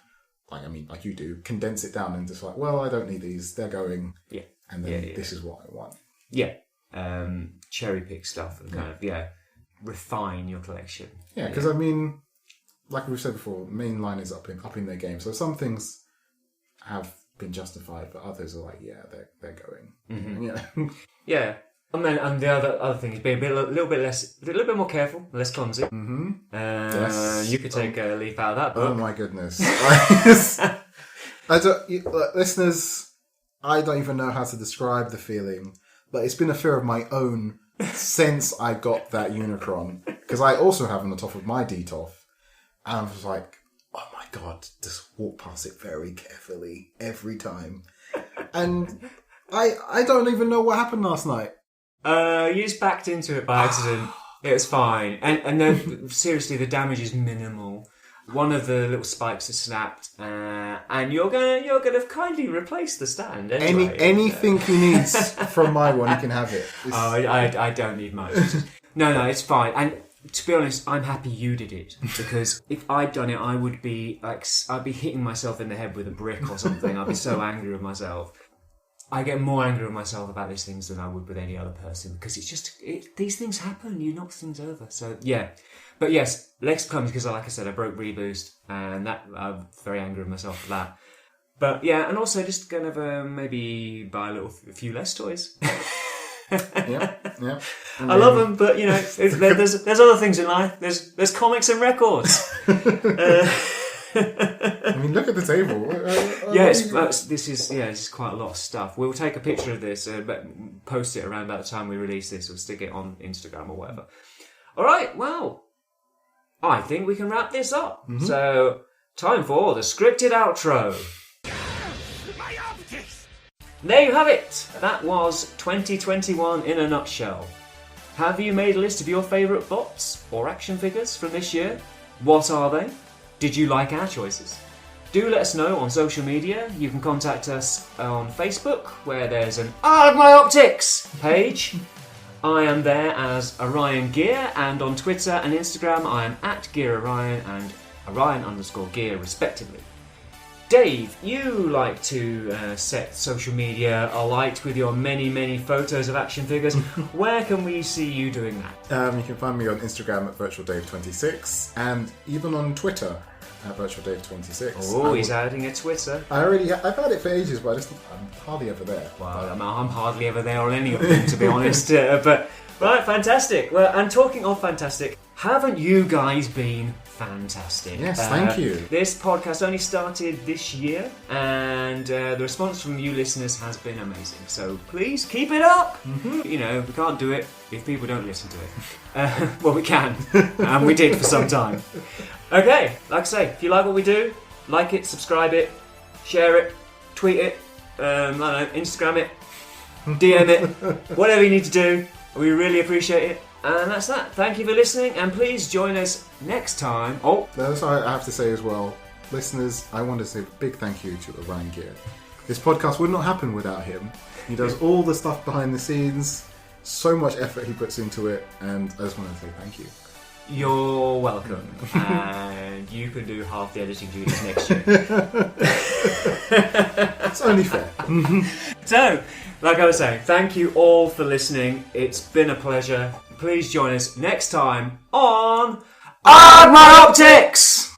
like you do, condense it down and just like, well, I don't need these, they're going, and then this is what I want. Cherry pick stuff and kind of refine your collection. Yeah, because I mean, like we've said before, main line is up in their game, so some things have been justified, but others are like, they're going. Yeah. And the other thing is being a little bit more careful, less clumsy. Yes. You could take a leaf out of that book. Oh my goodness! Listeners, I don't even know how to describe the feeling, but it's been a fear of my own since I got that Unicron, because I also have on the top of my DTOF, and I was like, oh my god, just walk past it very carefully every time, and I don't even know what happened last night. You just backed into it by accident. It was fine. And then, seriously, the damage is minimal. One of the little spikes has snapped, and you're gonna kindly replace the stand. Anyway. Anything he needs from my one, he can have it. I don't need much. No, it's fine. And to be honest, I'm happy you did it, because if I'd done it, I would be I'd be hitting myself in the head with a brick or something. I'd be so angry with myself. I get more angry with myself about these things than I would with any other person, because it's just, these things happen, you knock things over. So, yeah. But yes, less clumsy, because like I said, I broke Reboost, and that I'm very angry with myself for that. But yeah, and also just kind of maybe buy a few less toys. Yeah. I love them, but you know, there's other things in life. There's comics and records. I mean, look at the table. This is quite a lot of stuff. We'll take a picture of this, but post it around about the time we release this, or stick it on Instagram or whatever. All right, well, I think we can wrap this up. So, time for the scripted outro. My optics! There you have it. That was 2021 in a nutshell. Have you made a list of your favourite bots or action figures from this year? What are they? Did you like our choices? Do let us know on social media. You can contact us on Facebook, where there's an AARGH My Optics page. I am there as Orion Ghia, and on Twitter and Instagram I am at Ghia Orion and Orion_Ghia respectively. Dave, you like to set social media alight with your many photos of action figures. Where can we see you doing that? You can find me on Instagram at VirtualDave26, and even on Twitter at VirtualDave26. Oh, he's adding a Twitter. I've had it for ages, but I'm hardly ever there. Well, I'm hardly ever there on any of them, to be honest. But right, fantastic. Well, and talking of fantastic, haven't you guys been fantastic? Yes, thank you. This podcast only started this year, and the response from you listeners has been amazing. So please keep it up. You know, we can't do it if people don't listen to it. Well, we can, and we did for some time. Okay, like I say, if you like what we do, like it, subscribe it, share it, tweet it, I don't know, Instagram it, DM it, whatever you need to do. We really appreciate it. And that's that. Thank you for listening, and please join us next time. Oh, that's what I have to say as well. Listeners, I want to say a big thank you to Orion Ghia. This podcast would not happen without him. He does all the stuff behind the scenes, so much effort he puts into it, and I just want to say thank you. You're welcome. And you can do half the editing duties next year. It's only fair. So, like I was saying, thank you all for listening. It's been a pleasure. Please join us next time on AARGH My Optics!